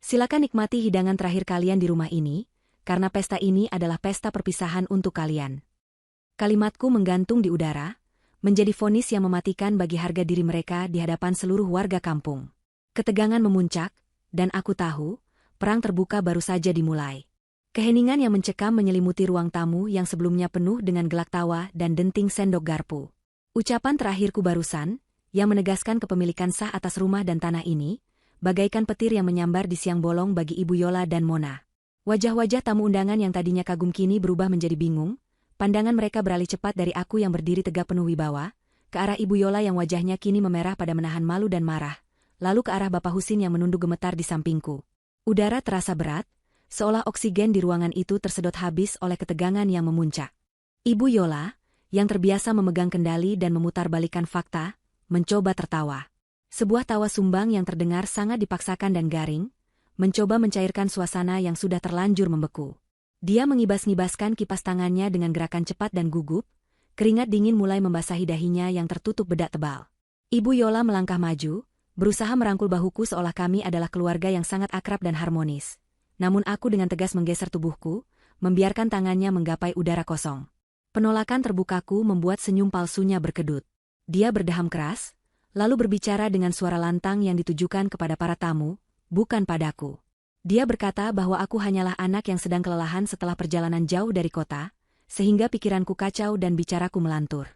A: Silakan nikmati hidangan terakhir kalian di rumah ini, karena pesta ini adalah pesta perpisahan untuk kalian. Kalimatku menggantung di udara, menjadi vonis yang mematikan bagi harga diri mereka di hadapan seluruh warga kampung. Ketegangan memuncak, dan aku tahu, perang terbuka baru saja dimulai. Keheningan yang mencekam menyelimuti ruang tamu yang sebelumnya penuh dengan gelak tawa dan denting sendok garpu. Ucapan terakhirku barusan, yang menegaskan kepemilikan sah atas rumah dan tanah ini, bagaikan petir yang menyambar di siang bolong bagi Ibu Yola dan Mona. Wajah-wajah tamu undangan yang tadinya kagum kini berubah menjadi bingung, pandangan mereka beralih cepat dari aku yang berdiri tegak penuh wibawa, ke arah Ibu Yola yang wajahnya kini memerah pada menahan malu dan marah, lalu ke arah Bapak Husin yang menunduk gemetar di sampingku. Udara terasa berat, seolah oksigen di ruangan itu tersedot habis oleh ketegangan yang memuncak. Ibu Yola, yang terbiasa memegang kendali dan memutarbalikkan fakta, mencoba tertawa. Sebuah tawa sumbang yang terdengar sangat dipaksakan dan garing, mencoba mencairkan suasana yang sudah terlanjur membeku. Dia mengibas-ngibaskan kipas tangannya dengan gerakan cepat dan gugup, keringat dingin mulai membasahi dahinya yang tertutup bedak tebal. Ibu Yola melangkah maju, berusaha merangkul bahuku seolah kami adalah keluarga yang sangat akrab dan harmonis. Namun aku dengan tegas menggeser tubuhku, membiarkan tangannya menggapai udara kosong. Penolakan terbukaku membuat senyum palsunya berkedut. Dia berdeham keras, lalu berbicara dengan suara lantang yang ditujukan kepada para tamu, bukan padaku. Dia berkata bahwa aku hanyalah anak yang sedang kelelahan setelah perjalanan jauh dari kota, sehingga pikiranku kacau dan bicaraku melantur.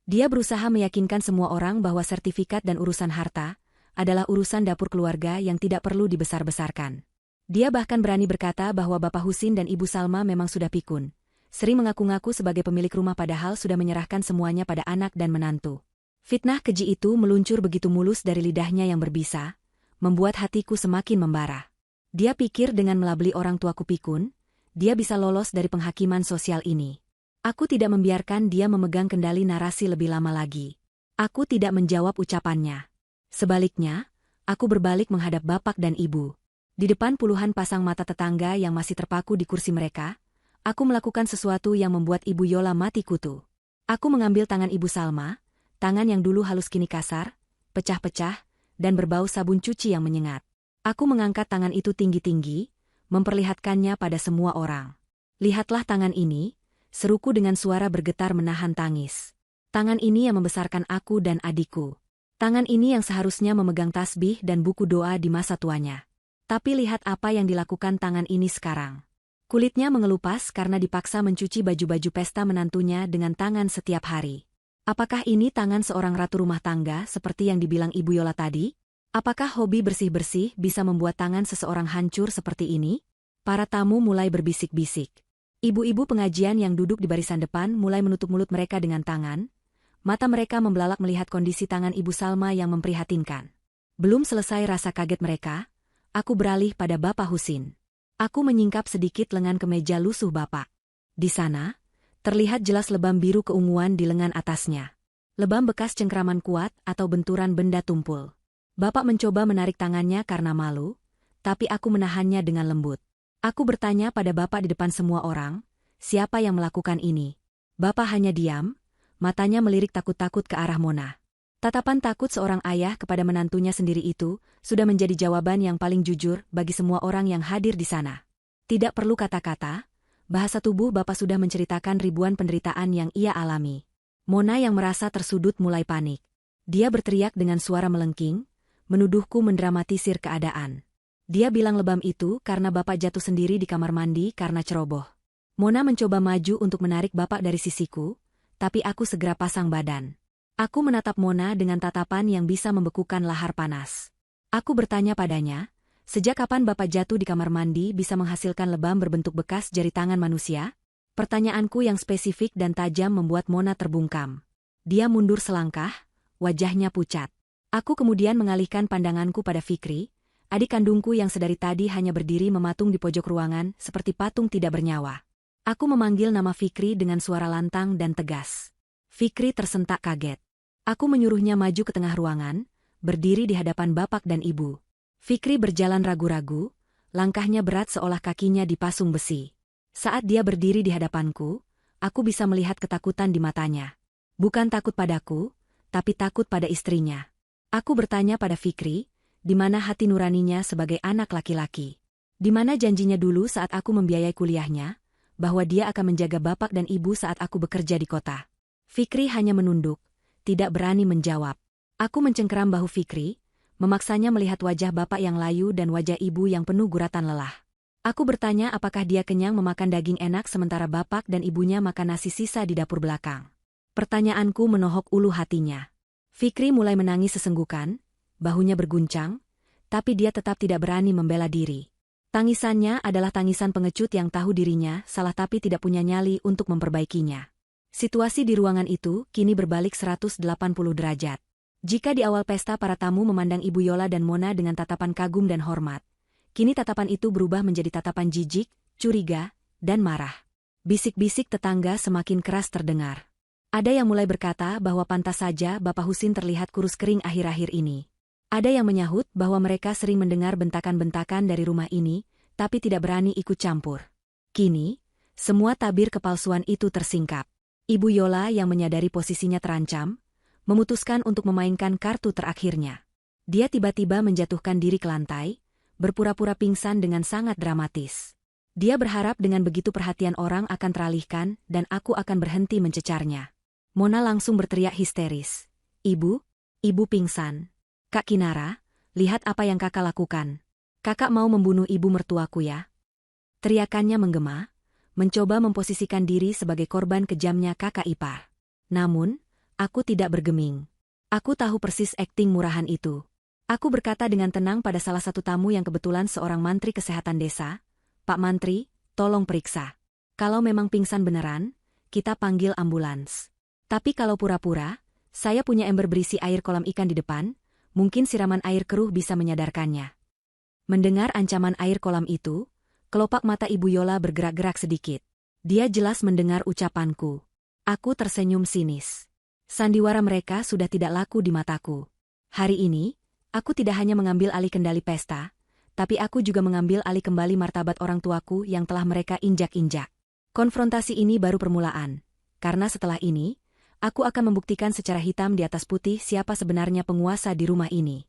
A: Dia berusaha meyakinkan semua orang bahwa sertifikat dan urusan harta adalah urusan dapur keluarga yang tidak perlu dibesar-besarkan. Dia bahkan berani berkata bahwa Bapak Husin dan Ibu Salma memang sudah pikun, sering mengaku-ngaku sebagai pemilik rumah padahal sudah menyerahkan semuanya pada anak dan menantu. Fitnah keji itu meluncur begitu mulus dari lidahnya yang berbisa, membuat hatiku semakin membara. Dia pikir dengan melabeli orang tuaku pikun, dia bisa lolos dari penghakiman sosial ini. Aku tidak membiarkan dia memegang kendali narasi lebih lama lagi. Aku tidak menjawab ucapannya. Sebaliknya, aku berbalik menghadap bapak dan ibu. Di depan puluhan pasang mata tetangga yang masih terpaku di kursi mereka, aku melakukan sesuatu yang membuat Ibu Yola mati kutu. Aku mengambil tangan Ibu Salma, tangan yang dulu halus kini kasar, pecah-pecah, dan berbau sabun cuci yang menyengat. Aku mengangkat tangan itu tinggi-tinggi, memperlihatkannya pada semua orang. "Lihatlah tangan ini," seruku dengan suara bergetar menahan tangis. "Tangan ini yang membesarkan aku dan adikku. Tangan ini yang seharusnya memegang tasbih dan buku doa di masa tuanya. Tapi lihat apa yang dilakukan tangan ini sekarang. Kulitnya mengelupas karena dipaksa mencuci baju-baju pesta menantunya dengan tangan setiap hari. Apakah ini tangan seorang ratu rumah tangga seperti yang dibilang Ibu Yola tadi? Apakah hobi bersih-bersih bisa membuat tangan seseorang hancur seperti ini? Para tamu mulai berbisik-bisik. Ibu-ibu pengajian yang duduk di barisan depan mulai menutup mulut mereka dengan tangan. Mata mereka membelalak melihat kondisi tangan Ibu Salma yang memprihatinkan. Belum selesai rasa kaget mereka, aku beralih pada Bapak Husin. Aku menyingkap sedikit lengan kemeja lusuh Bapak. Di sana, terlihat jelas lebam biru keunguan di lengan atasnya. Lebam bekas cengkraman kuat atau benturan benda tumpul. Bapak mencoba menarik tangannya karena malu, tapi aku menahannya dengan lembut. Aku bertanya pada Bapak di depan semua orang, siapa yang melakukan ini? Bapak hanya diam, matanya melirik takut-takut ke arah Mona. Tatapan takut seorang ayah kepada menantunya sendiri itu sudah menjadi jawaban yang paling jujur bagi semua orang yang hadir di sana. Tidak perlu kata-kata, bahasa tubuh Bapak sudah menceritakan ribuan penderitaan yang ia alami. Mona yang merasa tersudut mulai panik. Dia berteriak dengan suara melengking, menuduhku mendramatisir keadaan. Dia bilang lebam itu karena Bapak jatuh sendiri di kamar mandi karena ceroboh. Mona mencoba maju untuk menarik Bapak dari sisiku, tapi aku segera pasang badan. Aku menatap Mona dengan tatapan yang bisa membekukan lahar panas. Aku bertanya padanya, sejak kapan Bapak jatuh di kamar mandi bisa menghasilkan lebam berbentuk bekas jari tangan manusia? Pertanyaanku yang spesifik dan tajam membuat Mona terbungkam. Dia mundur selangkah, wajahnya pucat. Aku kemudian mengalihkan pandanganku pada Fikri, adik kandungku yang sedari tadi hanya berdiri mematung di pojok ruangan seperti patung tidak bernyawa. Aku memanggil nama Fikri dengan suara lantang dan tegas. Fikri tersentak kaget. Aku menyuruhnya maju ke tengah ruangan, berdiri di hadapan Bapak dan Ibu. Fikri berjalan ragu-ragu, langkahnya berat seolah kakinya dipasung besi. Saat dia berdiri di hadapanku, aku bisa melihat ketakutan di matanya. Bukan takut padaku, tapi takut pada istrinya. Aku bertanya pada Fikri, di mana hati nuraninya sebagai anak laki-laki? Di mana janjinya dulu saat aku membiayai kuliahnya, bahwa dia akan menjaga Bapak dan Ibu saat aku bekerja di kota? Fikri hanya menunduk, tidak berani menjawab. Aku mencengkeram bahu Fikri, memaksanya melihat wajah Bapak yang layu dan wajah Ibu yang penuh guratan lelah. Aku bertanya apakah dia kenyang memakan daging enak sementara Bapak dan Ibunya makan nasi sisa di dapur belakang. Pertanyaanku menohok ulu hatinya. Fikri mulai menangis sesenggukan, bahunya berguncang, tapi dia tetap tidak berani membela diri. Tangisannya adalah tangisan pengecut yang tahu dirinya salah tapi tidak punya nyali untuk memperbaikinya. Situasi di ruangan itu kini berbalik 180 derajat. Jika di awal pesta para tamu memandang Ibu Yola dan Mona dengan tatapan kagum dan hormat, kini tatapan itu berubah menjadi tatapan jijik, curiga, dan marah. Bisik-bisik tetangga semakin keras terdengar. Ada yang mulai berkata bahwa pantas saja Bapak Husin terlihat kurus kering akhir-akhir ini. Ada yang menyahut bahwa mereka sering mendengar bentakan-bentakan dari rumah ini, tapi tidak berani ikut campur. Kini, semua tabir kepalsuan itu tersingkap. Ibu Yola yang menyadari posisinya terancam, memutuskan untuk memainkan kartu terakhirnya. Dia tiba-tiba menjatuhkan diri ke lantai, berpura-pura pingsan dengan sangat dramatis. Dia berharap dengan begitu perhatian orang akan teralihkan dan aku akan berhenti mencecarnya. Mona langsung berteriak histeris. Ibu pingsan. Kak Kinara, lihat apa yang kakak lakukan. Kakak mau membunuh ibu mertuaku ya? Teriakannya menggema, mencoba memposisikan diri sebagai korban kejamnya kakak ipar. Namun, aku tidak bergeming. Aku tahu persis akting murahan itu. Aku berkata dengan tenang pada salah satu tamu yang kebetulan seorang mantri kesehatan desa, Pak Mantri, tolong periksa. Kalau memang pingsan beneran, kita panggil ambulans. Tapi kalau pura-pura, saya punya ember berisi air kolam ikan di depan, mungkin siraman air keruh bisa menyadarkannya. Mendengar ancaman air kolam itu, kelopak mata Ibu Yola bergerak-gerak sedikit. Dia jelas mendengar ucapanku. Aku tersenyum sinis. Sandiwara mereka sudah tidak laku di mataku. Hari ini, aku tidak hanya mengambil alih kendali pesta, tapi aku juga mengambil alih kembali martabat orang tuaku yang telah mereka injak-injak. Konfrontasi ini baru permulaan, karena setelah ini, aku akan membuktikan secara hitam di atas putih siapa sebenarnya penguasa di rumah ini.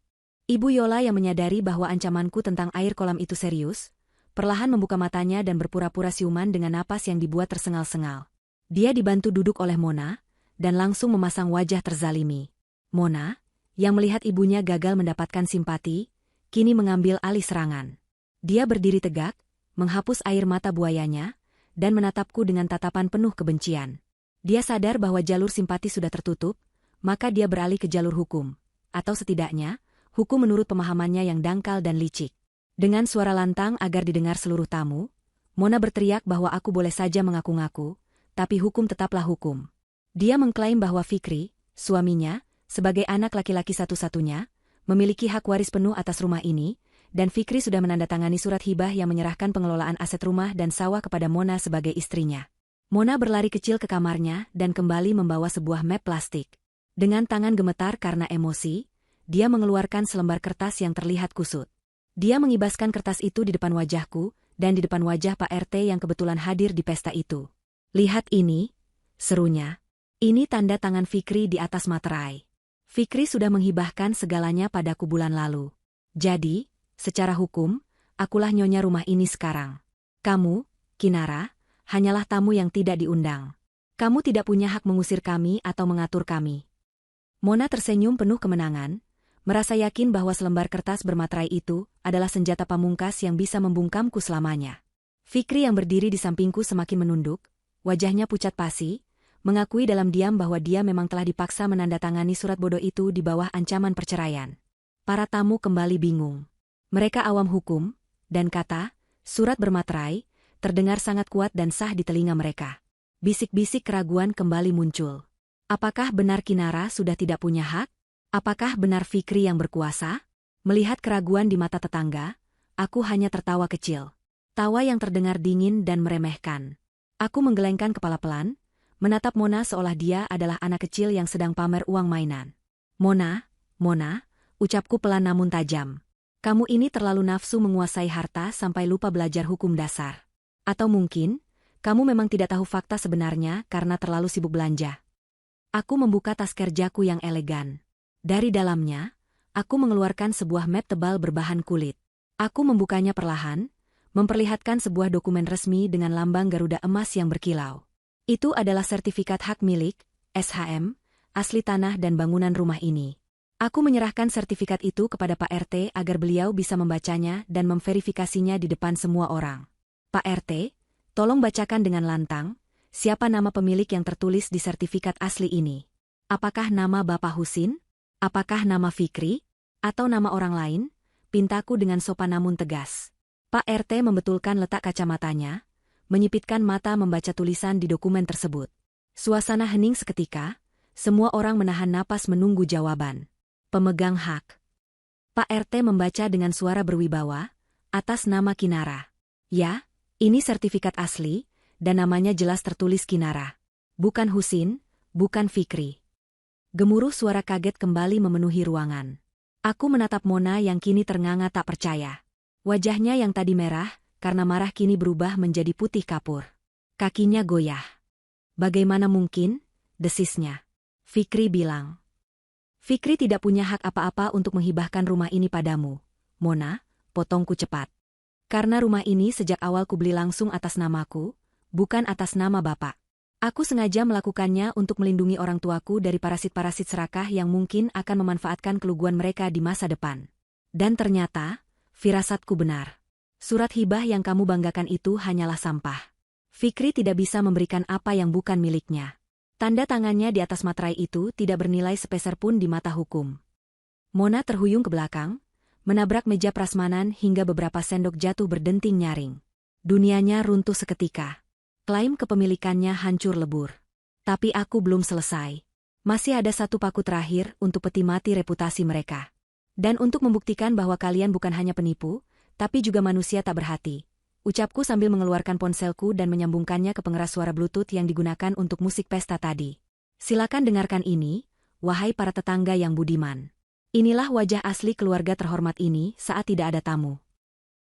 A: Ibu Yola yang menyadari bahwa ancamanku tentang air kolam itu serius, perlahan membuka matanya dan berpura-pura siuman dengan napas yang dibuat tersengal-sengal. Dia dibantu duduk oleh Mona, dan langsung memasang wajah terzalimi. Mona, yang melihat ibunya gagal mendapatkan simpati, kini mengambil alih serangan. Dia berdiri tegak, menghapus air mata buayanya, dan menatapku dengan tatapan penuh kebencian. Dia sadar bahwa jalur simpati sudah tertutup, maka dia beralih ke jalur hukum. Atau setidaknya, hukum menurut pemahamannya yang dangkal dan licik. Dengan suara lantang agar didengar seluruh tamu, Mona berteriak bahwa aku boleh saja mengaku-ngaku, tapi hukum tetaplah hukum. Dia mengklaim bahwa Fikri, suaminya, sebagai anak laki-laki satu-satunya, memiliki hak waris penuh atas rumah ini, dan Fikri sudah menandatangani surat hibah yang menyerahkan pengelolaan aset rumah dan sawah kepada Mona sebagai istrinya. Mona berlari kecil ke kamarnya dan kembali membawa sebuah map plastik. Dengan tangan gemetar karena emosi, dia mengeluarkan selembar kertas yang terlihat kusut. Dia mengibaskan kertas itu di depan wajahku, dan di depan wajah Pak RT yang kebetulan hadir di pesta itu. "Lihat ini," serunya. "Ini tanda tangan Fikri di atas materai. Fikri sudah menghibahkan segalanya padaku bulan lalu. Jadi, secara hukum, akulah nyonya rumah ini sekarang. Kamu, Kinara, hanyalah tamu yang tidak diundang. Kamu tidak punya hak mengusir kami atau mengatur kami." Mona tersenyum penuh kemenangan, merasa yakin bahwa selembar kertas bermaterai itu adalah senjata pamungkas yang bisa membungkamku selamanya. Fikri yang berdiri di sampingku semakin menunduk, wajahnya pucat pasi, mengakui dalam diam bahwa dia memang telah dipaksa menandatangani surat bodoh itu di bawah ancaman perceraian. Para tamu kembali bingung. Mereka awam hukum, dan kata, surat bermaterai, terdengar sangat kuat dan sah di telinga mereka. Bisik-bisik keraguan kembali muncul. Apakah benar Kinara sudah tidak punya hak? Apakah benar Fikri yang berkuasa? Melihat keraguan di mata tetangga, aku hanya tertawa kecil. Tawa yang terdengar dingin dan meremehkan. Aku menggelengkan kepala pelan, menatap Mona seolah dia adalah anak kecil yang sedang pamer uang mainan. Mona, ucapku pelan namun tajam. Kamu ini terlalu nafsu menguasai harta sampai lupa belajar hukum dasar. Atau mungkin, kamu memang tidak tahu fakta sebenarnya karena terlalu sibuk belanja. Aku membuka tas kerjaku yang elegan. Dari dalamnya, aku mengeluarkan sebuah map tebal berbahan kulit. Aku membukanya perlahan, memperlihatkan sebuah dokumen resmi dengan lambang Garuda emas yang berkilau. Itu adalah sertifikat hak milik, SHM, asli tanah dan bangunan rumah ini. Aku menyerahkan sertifikat itu kepada Pak RT agar beliau bisa membacanya dan memverifikasinya di depan semua orang. "Pak RT, tolong bacakan dengan lantang, siapa nama pemilik yang tertulis di sertifikat asli ini? Apakah nama Bapak Husin? Apakah nama Fikri? Atau nama orang lain?" pintaku dengan sopan namun tegas. Pak RT membetulkan letak kacamatanya, menyipitkan mata membaca tulisan di dokumen tersebut. Suasana hening seketika, semua orang menahan napas menunggu jawaban. Pemegang hak. Pak RT membaca dengan suara berwibawa, atas nama Kinara. "Ya, ini sertifikat asli, dan namanya jelas tertulis Kinara. Bukan Husin, bukan Fikri." Gemuruh suara kaget kembali memenuhi ruangan. Aku menatap Mona yang kini ternganga tak percaya. Wajahnya yang tadi merah, karena marah kini berubah menjadi putih kapur. Kakinya goyah. "Bagaimana mungkin?" desisnya. Fikri bilang. "Fikri tidak punya hak apa-apa untuk menghibahkan rumah ini padamu, Mona," potongku cepat. "Karena rumah ini sejak awal kubeli langsung atas namaku, bukan atas nama Bapak. Aku sengaja melakukannya untuk melindungi orang tuaku dari parasit-parasit serakah yang mungkin akan memanfaatkan keluguan mereka di masa depan. Dan ternyata, firasatku benar. Surat hibah yang kamu banggakan itu hanyalah sampah. Fikri tidak bisa memberikan apa yang bukan miliknya. Tanda tangannya di atas materai itu tidak bernilai sepeser pun di mata hukum." Mona terhuyung ke belakang, menabrak meja prasmanan hingga beberapa sendok jatuh berdenting nyaring. Dunianya runtuh seketika. Klaim kepemilikannya hancur lebur. Tapi aku belum selesai. Masih ada satu paku terakhir untuk peti mati reputasi mereka. Dan untuk membuktikan bahwa kalian bukan hanya penipu, tapi juga manusia tak berhati. Ucapku sambil mengeluarkan ponselku dan menyambungkannya ke pengeras suara Bluetooth yang digunakan untuk musik pesta tadi. "Silakan dengarkan ini, wahai para tetangga yang budiman. Inilah wajah asli keluarga terhormat ini saat tidak ada tamu."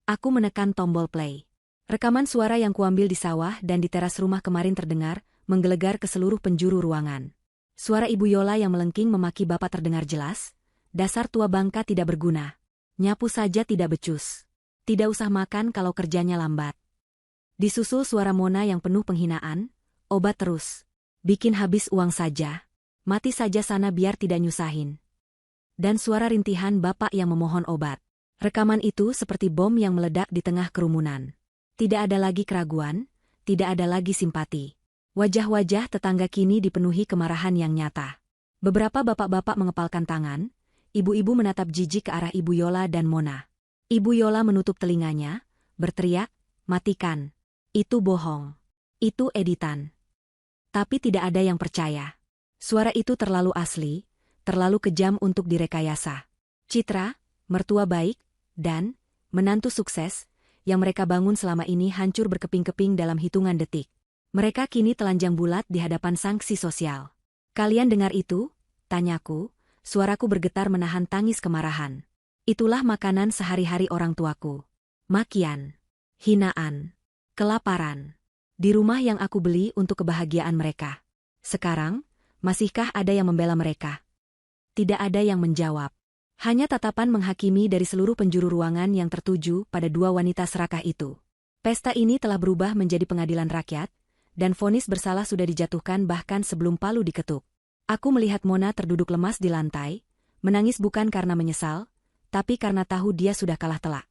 A: Aku menekan tombol play. Rekaman suara yang kuambil di sawah dan di teras rumah kemarin terdengar, menggelegar ke seluruh penjuru ruangan. Suara Ibu Yola yang melengking memaki Bapak terdengar jelas. "Dasar tua bangka tidak berguna. Nyapu saja tidak becus. Tidak usah makan kalau kerjanya lambat." Disusul suara Mona yang penuh penghinaan, "Obat terus. Bikin habis uang saja. Mati saja sana biar tidak nyusahin." dan suara rintihan bapak yang memohon obat. Rekaman itu seperti bom yang meledak di tengah kerumunan. Tidak ada lagi keraguan, tidak ada lagi simpati. Wajah-wajah tetangga kini dipenuhi kemarahan yang nyata. Beberapa bapak-bapak mengepalkan tangan, ibu-ibu menatap jijik ke arah Ibu Yola dan Mona. Ibu Yola menutup telinganya, berteriak, "Matikan! Itu bohong. Itu editan." Tapi tidak ada yang percaya. Suara itu terlalu asli, terlalu kejam untuk direkayasa. Citra, mertua baik, dan menantu sukses, yang mereka bangun selama ini hancur berkeping-keping dalam hitungan detik. Mereka kini telanjang bulat di hadapan sanksi sosial. "Kalian dengar itu?" tanyaku, suaraku bergetar menahan tangis kemarahan. Itulah makanan sehari-hari orang tuaku. Makian, hinaan, kelaparan. Di rumah yang aku beli untuk kebahagiaan mereka. Sekarang, masihkah ada yang membela mereka? Tidak ada yang menjawab. Hanya tatapan menghakimi dari seluruh penjuru ruangan yang tertuju pada dua wanita serakah itu. Pesta ini telah berubah menjadi pengadilan rakyat, dan vonis bersalah sudah dijatuhkan bahkan sebelum palu diketuk. Aku melihat Mona terduduk lemas di lantai, menangis bukan karena menyesal, tapi karena tahu dia sudah kalah telak.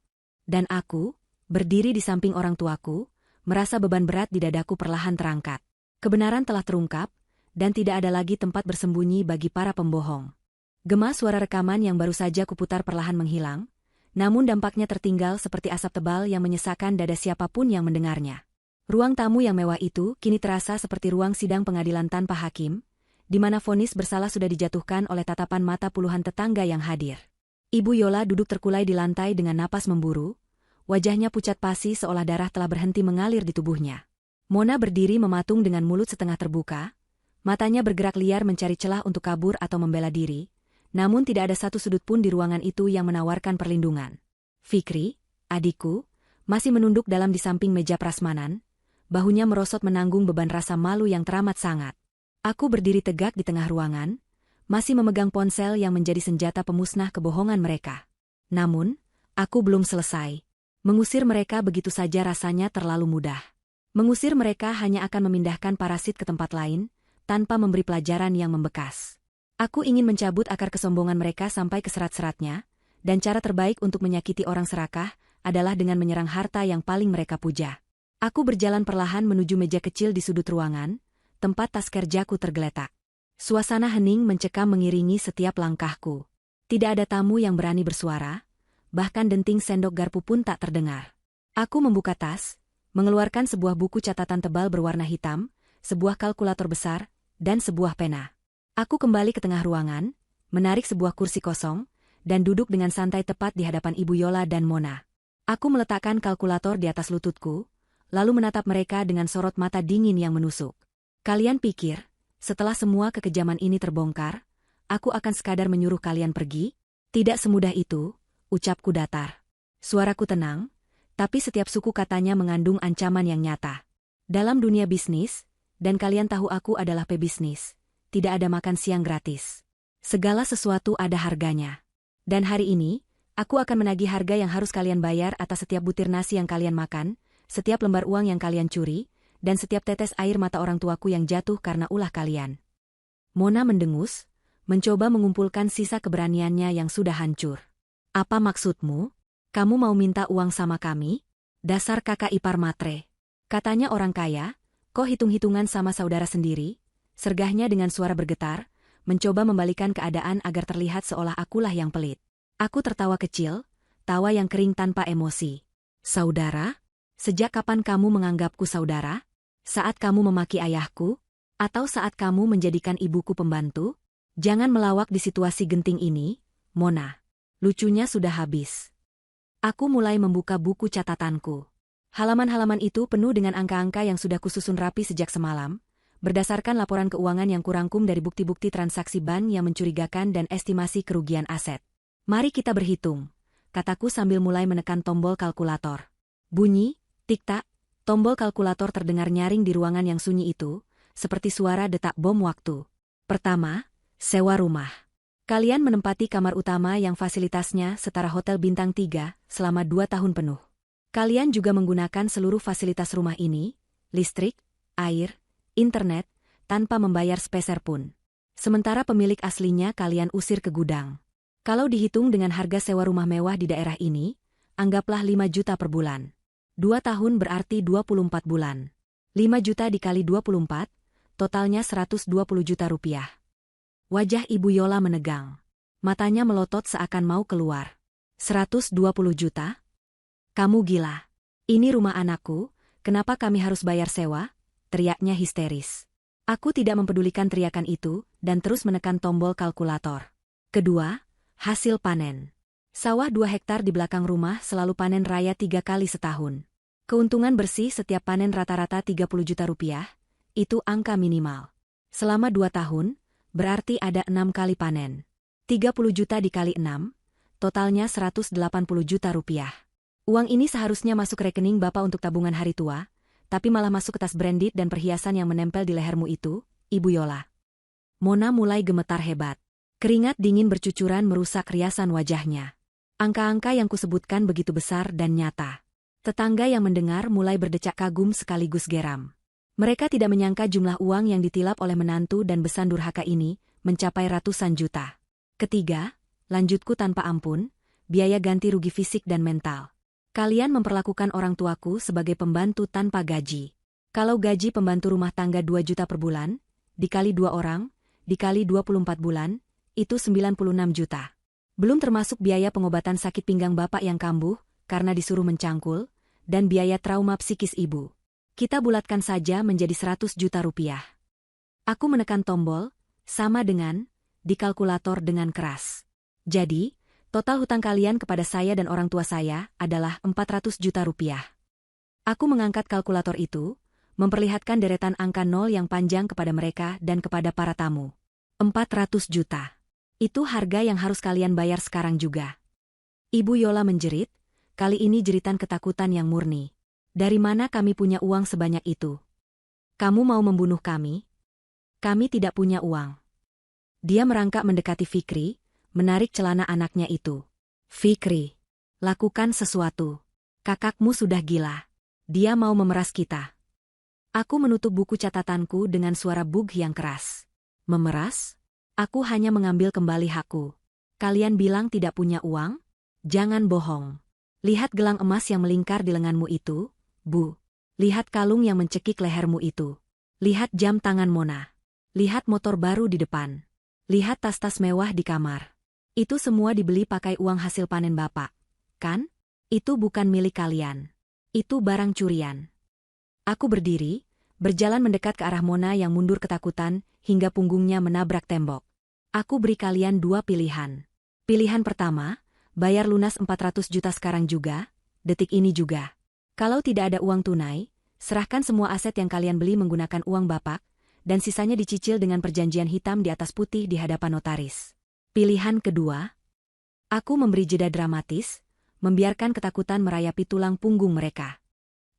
A: Dan aku, berdiri di samping orang tuaku, merasa beban berat di dadaku perlahan terangkat. Kebenaran telah terungkap, dan tidak ada lagi tempat bersembunyi bagi para pembohong. Gema suara rekaman yang baru saja kuputar perlahan menghilang, namun dampaknya tertinggal seperti asap tebal yang menyesakkan dada siapapun yang mendengarnya. Ruang tamu yang mewah itu kini terasa seperti ruang sidang pengadilan tanpa hakim, di mana vonis bersalah sudah dijatuhkan oleh tatapan mata puluhan tetangga yang hadir. Ibu Yola duduk terkulai di lantai dengan napas memburu, wajahnya pucat pasi seolah darah telah berhenti mengalir di tubuhnya. Mona berdiri mematung dengan mulut setengah terbuka, matanya bergerak liar mencari celah untuk kabur atau membela diri, namun tidak ada satu sudut pun di ruangan itu yang menawarkan perlindungan. Fikri, adikku, masih menunduk dalam di samping meja prasmanan, bahunya merosot menanggung beban rasa malu yang teramat sangat. Aku berdiri tegak di tengah ruangan, masih memegang ponsel yang menjadi senjata pemusnah kebohongan mereka. Namun, aku belum selesai. Mengusir mereka begitu saja rasanya terlalu mudah. Mengusir mereka hanya akan memindahkan parasit ke tempat lain, tanpa memberi pelajaran yang membekas. Aku ingin mencabut akar kesombongan mereka sampai ke serat-seratnya, dan cara terbaik untuk menyakiti orang serakah adalah dengan menyerang harta yang paling mereka puja. Aku berjalan perlahan menuju meja kecil di sudut ruangan, tempat tas kerjaku tergeletak. Suasana hening mencekam mengiringi setiap langkahku. Tidak ada tamu yang berani bersuara, bahkan denting sendok garpu pun tak terdengar. Aku membuka tas, mengeluarkan sebuah buku catatan tebal berwarna hitam, sebuah kalkulator besar, dan sebuah pena. Aku kembali ke tengah ruangan, menarik sebuah kursi kosong, dan duduk dengan santai tepat di hadapan Ibu Yola dan Mona. Aku meletakkan kalkulator di atas lututku, lalu menatap mereka dengan sorot mata dingin yang menusuk. "Kalian pikir, setelah semua kekejaman ini terbongkar, aku akan sekadar menyuruh kalian pergi? Tidak semudah itu," ucapku datar. Suaraku tenang, tapi setiap suku katanya mengandung ancaman yang nyata. Dalam dunia bisnis, dan kalian tahu aku adalah pebisnis, tidak ada makan siang gratis. Segala sesuatu ada harganya. Dan hari ini, aku akan menagih harga yang harus kalian bayar atas setiap butir nasi yang kalian makan, setiap lembar uang yang kalian curi, dan setiap tetes air mata orang tuaku yang jatuh karena ulah kalian. Mona mendengus, mencoba mengumpulkan sisa keberaniannya yang sudah hancur. "Apa maksudmu? Kamu mau minta uang sama kami? Dasar kakak ipar matre," katanya orang kaya. "Kok hitung-hitungan sama saudara sendiri?" Sergahnya dengan suara bergetar, mencoba membalikan keadaan agar terlihat seolah akulah yang pelit. Aku tertawa kecil, tawa yang kering tanpa emosi. "Saudara? Sejak kapan kamu menganggapku saudara? Saat kamu memaki ayahku? Atau saat kamu menjadikan ibuku pembantu? Jangan melawak di situasi genting ini, Mona. Lucunya sudah habis." Aku mulai membuka buku catatanku. Halaman-halaman itu penuh dengan angka-angka yang sudah kususun rapi sejak semalam, berdasarkan laporan keuangan yang kurangkum dari bukti-bukti transaksi bank yang mencurigakan dan estimasi kerugian aset. "Mari kita berhitung," kataku sambil mulai menekan tombol kalkulator. Bunyi, tik-tak, tombol kalkulator terdengar nyaring di ruangan yang sunyi itu, seperti suara detak bom waktu. Pertama, sewa rumah. Kalian menempati kamar utama yang fasilitasnya setara hotel bintang 3 selama 2 tahun penuh. Kalian juga menggunakan seluruh fasilitas rumah ini, listrik, air, internet, tanpa membayar sepeser pun. Sementara pemilik aslinya kalian usir ke gudang. Kalau dihitung dengan harga sewa rumah mewah di daerah ini, anggaplah 5 juta per bulan. 2 tahun berarti 24 bulan. 5 juta dikali 24, totalnya 120 juta rupiah. Wajah Ibu Yola menegang. Matanya melotot seakan mau keluar. 120 juta? Kamu gila. Ini rumah anakku, kenapa kami harus bayar sewa? Teriaknya histeris. Aku tidak mempedulikan teriakan itu, dan terus menekan tombol kalkulator. Kedua, hasil panen. Sawah 2 hektar di belakang rumah selalu panen raya 3 kali setahun. Keuntungan bersih setiap panen rata-rata 30 juta rupiah, itu angka minimal. Selama 2 tahun, berarti ada 6 kali panen. 30 juta dikali 6, totalnya 180 juta rupiah. Uang ini seharusnya masuk rekening Bapak untuk tabungan hari tua, tapi malah masuk ke tas branded dan perhiasan yang menempel di lehermu itu, Ibu Yola. Mona mulai gemetar hebat. Keringat dingin bercucuran merusak riasan wajahnya. Angka-angka yang kusebutkan begitu besar dan nyata. Tetangga yang mendengar mulai berdecak kagum sekaligus geram. Mereka tidak menyangka jumlah uang yang ditilap oleh menantu dan besan durhaka ini mencapai ratusan juta. Ketiga, lanjutku tanpa ampun, biaya ganti rugi fisik dan mental. Kalian memperlakukan orang tuaku sebagai pembantu tanpa gaji. Kalau gaji pembantu rumah tangga 2 juta per bulan, dikali 2 orang, dikali 24 bulan, itu 96 juta. Belum termasuk biaya pengobatan sakit pinggang Bapak yang kambuh karena disuruh mencangkul, dan biaya trauma psikis Ibu. Kita bulatkan saja menjadi 100 juta rupiah. Aku menekan tombol, sama dengan, di kalkulator dengan keras. Jadi, total hutang kalian kepada saya dan orang tua saya adalah 400 juta rupiah. Aku mengangkat kalkulator itu, memperlihatkan deretan angka nol yang panjang kepada mereka dan kepada para tamu. 400 juta. Itu harga yang harus kalian bayar sekarang juga. Ibu Yola menjerit, kali ini jeritan ketakutan yang murni. Dari mana kami punya uang sebanyak itu? Kamu mau membunuh kami? Kami tidak punya uang. Dia merangkak mendekati Fikri, menarik celana anaknya itu. Fikri, lakukan sesuatu. Kakakmu sudah gila. Dia mau memeras kita. Aku menutup buku catatanku dengan suara bug yang keras. Memeras? Aku hanya mengambil kembali hakku. Kalian bilang tidak punya uang? Jangan bohong. Lihat gelang emas yang melingkar di lenganmu itu, Bu. Lihat kalung yang mencekik lehermu itu. Lihat jam tangan Mona. Lihat motor baru di depan. Lihat tas-tas mewah di kamar. Itu semua dibeli pakai uang hasil panen Bapak. Kan? Itu bukan milik kalian. Itu barang curian. Aku berdiri, berjalan mendekat ke arah Mona yang mundur ketakutan, hingga punggungnya menabrak tembok. Aku beri kalian 2 pilihan. Pilihan pertama, bayar lunas 400 juta sekarang juga, detik ini juga. Kalau tidak ada uang tunai, serahkan semua aset yang kalian beli menggunakan uang Bapak, dan sisanya dicicil dengan perjanjian hitam di atas putih di hadapan notaris. Pilihan kedua, aku memberi jeda dramatis, membiarkan ketakutan merayapi tulang punggung mereka.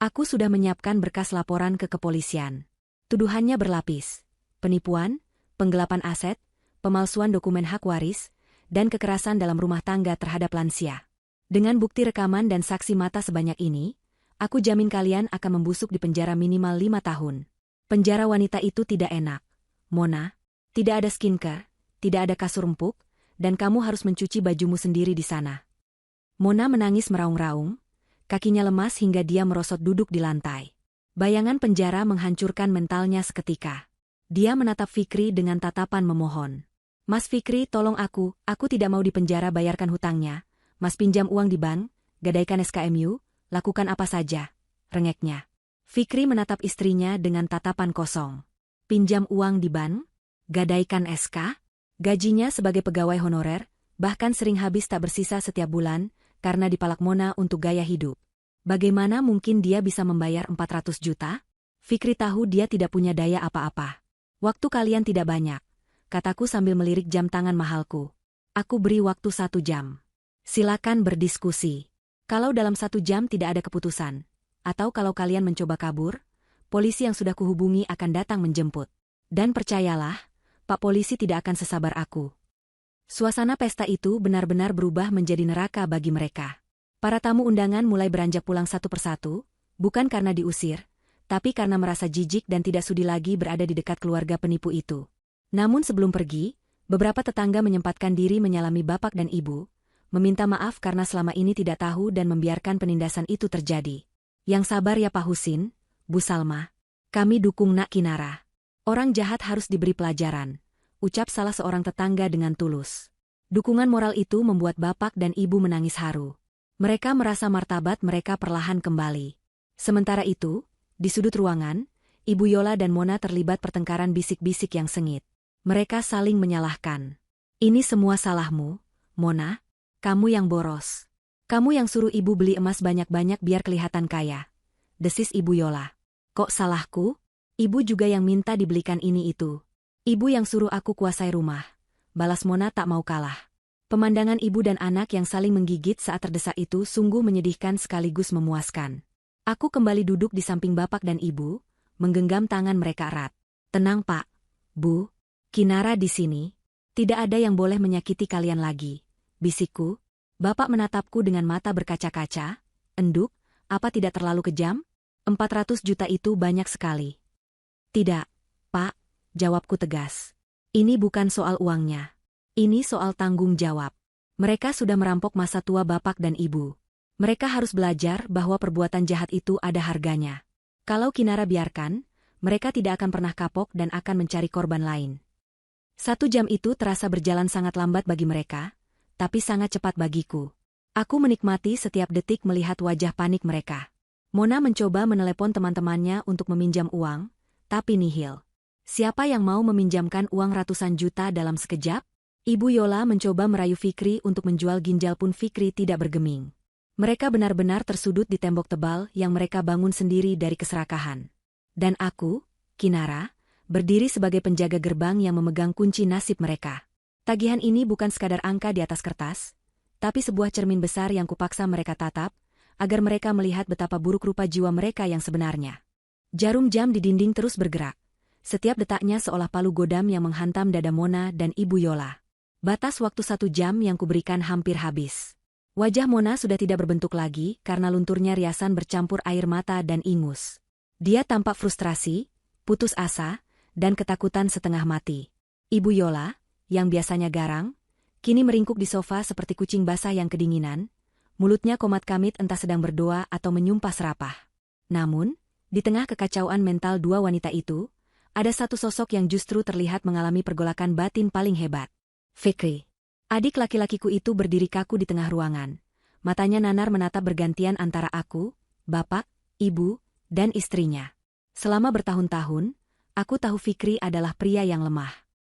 A: Aku sudah menyiapkan berkas laporan ke kepolisian. Tuduhannya berlapis: penipuan, penggelapan aset, pemalsuan dokumen hak waris, dan kekerasan dalam rumah tangga terhadap lansia. Dengan bukti rekaman dan saksi mata sebanyak ini, aku jamin kalian akan membusuk di penjara minimal 5 tahun. Penjara wanita itu tidak enak, Mona. Tidak ada skincare, tidak ada kasur empuk, dan kamu harus mencuci bajumu sendiri di sana. Mona menangis meraung-raung, kakinya lemas hingga dia merosot duduk di lantai. Bayangan penjara menghancurkan mentalnya seketika. Dia menatap Fikri dengan tatapan memohon. Mas Fikri, tolong aku tidak mau dipenjara, bayarkan hutangnya. Mas pinjam uang di bank, gadaikan SKMU, lakukan apa saja, rengeknya. Fikri menatap istrinya dengan tatapan kosong. Pinjam uang di bank? Gadaikan SK? Gajinya sebagai pegawai honorer, bahkan sering habis tak bersisa setiap bulan, karena dipalak Mona untuk gaya hidup. Bagaimana mungkin dia bisa membayar 400 juta? Fikri tahu dia tidak punya daya apa-apa. Waktu kalian tidak banyak, kataku sambil melirik jam tangan mahalku. Aku beri waktu 1 jam. Silakan berdiskusi. Kalau dalam 1 jam tidak ada keputusan, atau kalau kalian mencoba kabur, polisi yang sudah kuhubungi akan datang menjemput. Dan percayalah, Pak Polisi tidak akan sesabar aku. Suasana pesta itu benar-benar berubah menjadi neraka bagi mereka. Para tamu undangan mulai beranjak pulang satu persatu, bukan karena diusir, tapi karena merasa jijik dan tidak sudi lagi berada di dekat keluarga penipu itu. Namun sebelum pergi, Beberapa tetangga menyempatkan diri menyalami bapak dan ibu, meminta maaf karena selama ini tidak tahu dan membiarkan penindasan itu terjadi. Yang sabar ya Pak Husin, Bu Salma. Kami dukung Nak Kinara. Orang jahat harus diberi pelajaran, ucap salah seorang tetangga dengan tulus. Dukungan moral itu membuat bapak dan ibu menangis haru. Mereka merasa martabat mereka perlahan kembali. Sementara itu, di sudut ruangan, Ibu Yola dan Mona terlibat pertengkaran bisik-bisik yang sengit. Mereka saling menyalahkan. Ini semua salahmu, Mona. Kamu yang boros. Kamu yang suruh ibu beli emas banyak-banyak biar kelihatan kaya. Desis Ibu Yola. Kok salahku? Ibu juga yang minta dibelikan ini itu. Ibu yang suruh aku kuasai rumah. Balas Mona tak mau kalah. Pemandangan ibu dan anak yang saling menggigit saat terdesak itu sungguh menyedihkan sekaligus memuaskan. Aku kembali duduk di samping bapak dan ibu, menggenggam tangan mereka erat. Tenang Pak, Bu, Kinara di sini. Tidak ada yang boleh menyakiti kalian lagi. Bisikku. Bapak menatapku dengan mata berkaca-kaca. Enduk, apa tidak terlalu kejam? 400 juta itu banyak sekali. Tidak, Pak, jawabku tegas. Ini bukan soal uangnya. Ini soal tanggung jawab. Mereka sudah merampok masa tua bapak dan ibu. Mereka harus belajar bahwa perbuatan jahat itu ada harganya. Kalau Kinara biarkan, mereka tidak akan pernah kapok dan akan mencari korban lain. 1 jam itu terasa berjalan sangat lambat bagi mereka, tapi sangat cepat bagiku. Aku menikmati setiap detik melihat wajah panik mereka. Mona mencoba menelepon teman-temannya untuk meminjam uang, tapi nihil. Siapa yang mau meminjamkan uang ratusan juta dalam sekejap? Ibu Yola mencoba merayu Fikri untuk menjual ginjal pun Fikri tidak bergeming. Mereka benar-benar tersudut di tembok tebal yang mereka bangun sendiri dari keserakahan. Dan aku, Kinara, berdiri sebagai penjaga gerbang yang memegang kunci nasib mereka. Tagihan ini bukan sekadar angka di atas kertas, tapi sebuah cermin besar yang kupaksa mereka tatap, agar mereka melihat betapa buruk rupa jiwa mereka yang sebenarnya. Jarum jam di dinding terus bergerak. Setiap detaknya seolah palu godam yang menghantam dada Mona dan Ibu Yola. Batas waktu 1 jam yang kuberikan hampir habis. Wajah Mona sudah tidak berbentuk lagi karena lunturnya riasan bercampur air mata dan ingus. Dia tampak frustrasi, putus asa, dan ketakutan setengah mati. Ibu Yola, yang biasanya garang, kini meringkuk di sofa seperti kucing basah yang kedinginan, mulutnya komat-kamit entah sedang berdoa atau menyumpah serapah. Namun, di tengah kekacauan mental dua wanita itu, ada satu sosok yang justru terlihat mengalami pergolakan batin paling hebat. Fikri. Adik laki-lakiku itu berdiri kaku di tengah ruangan. Matanya nanar menatap bergantian antara aku, bapak, ibu, dan istrinya. Selama bertahun-tahun, aku tahu Fikri adalah pria yang lemah.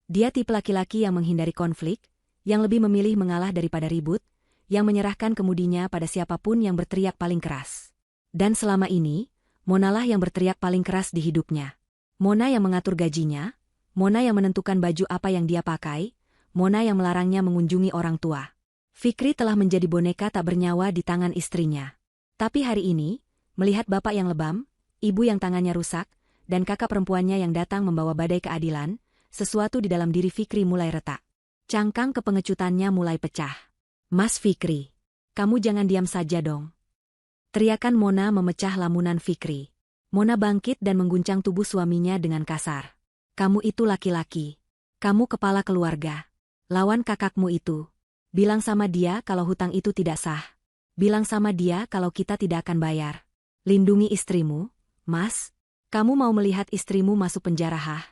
A: Dia tipe laki-laki yang menghindari konflik, yang lebih memilih mengalah daripada ribut, yang menyerahkan kemudinya pada siapapun yang berteriak paling keras. Dan selama ini, Monalah yang berteriak paling keras di hidupnya. Mona yang mengatur gajinya, Mona yang menentukan baju apa yang dia pakai, Mona yang melarangnya mengunjungi orang tua. Fikri telah menjadi boneka tak bernyawa di tangan istrinya. Tapi hari ini, melihat bapak yang lebam, ibu yang tangannya rusak, dan kakak perempuannya yang datang membawa badai keadilan, sesuatu di dalam diri Fikri mulai retak. Cangkang kepengecutannya mulai pecah. Mas Fikri, kamu jangan diam saja dong. Teriakan Mona memecah lamunan Fikri. Mona bangkit dan mengguncang tubuh suaminya dengan kasar. Kamu itu laki-laki. Kamu kepala keluarga. Lawan kakakmu itu. Bilang sama dia kalau hutang itu tidak sah. Bilang sama dia kalau kita tidak akan bayar. Lindungi istrimu, Mas. Kamu mau melihat istrimu masuk penjara hah?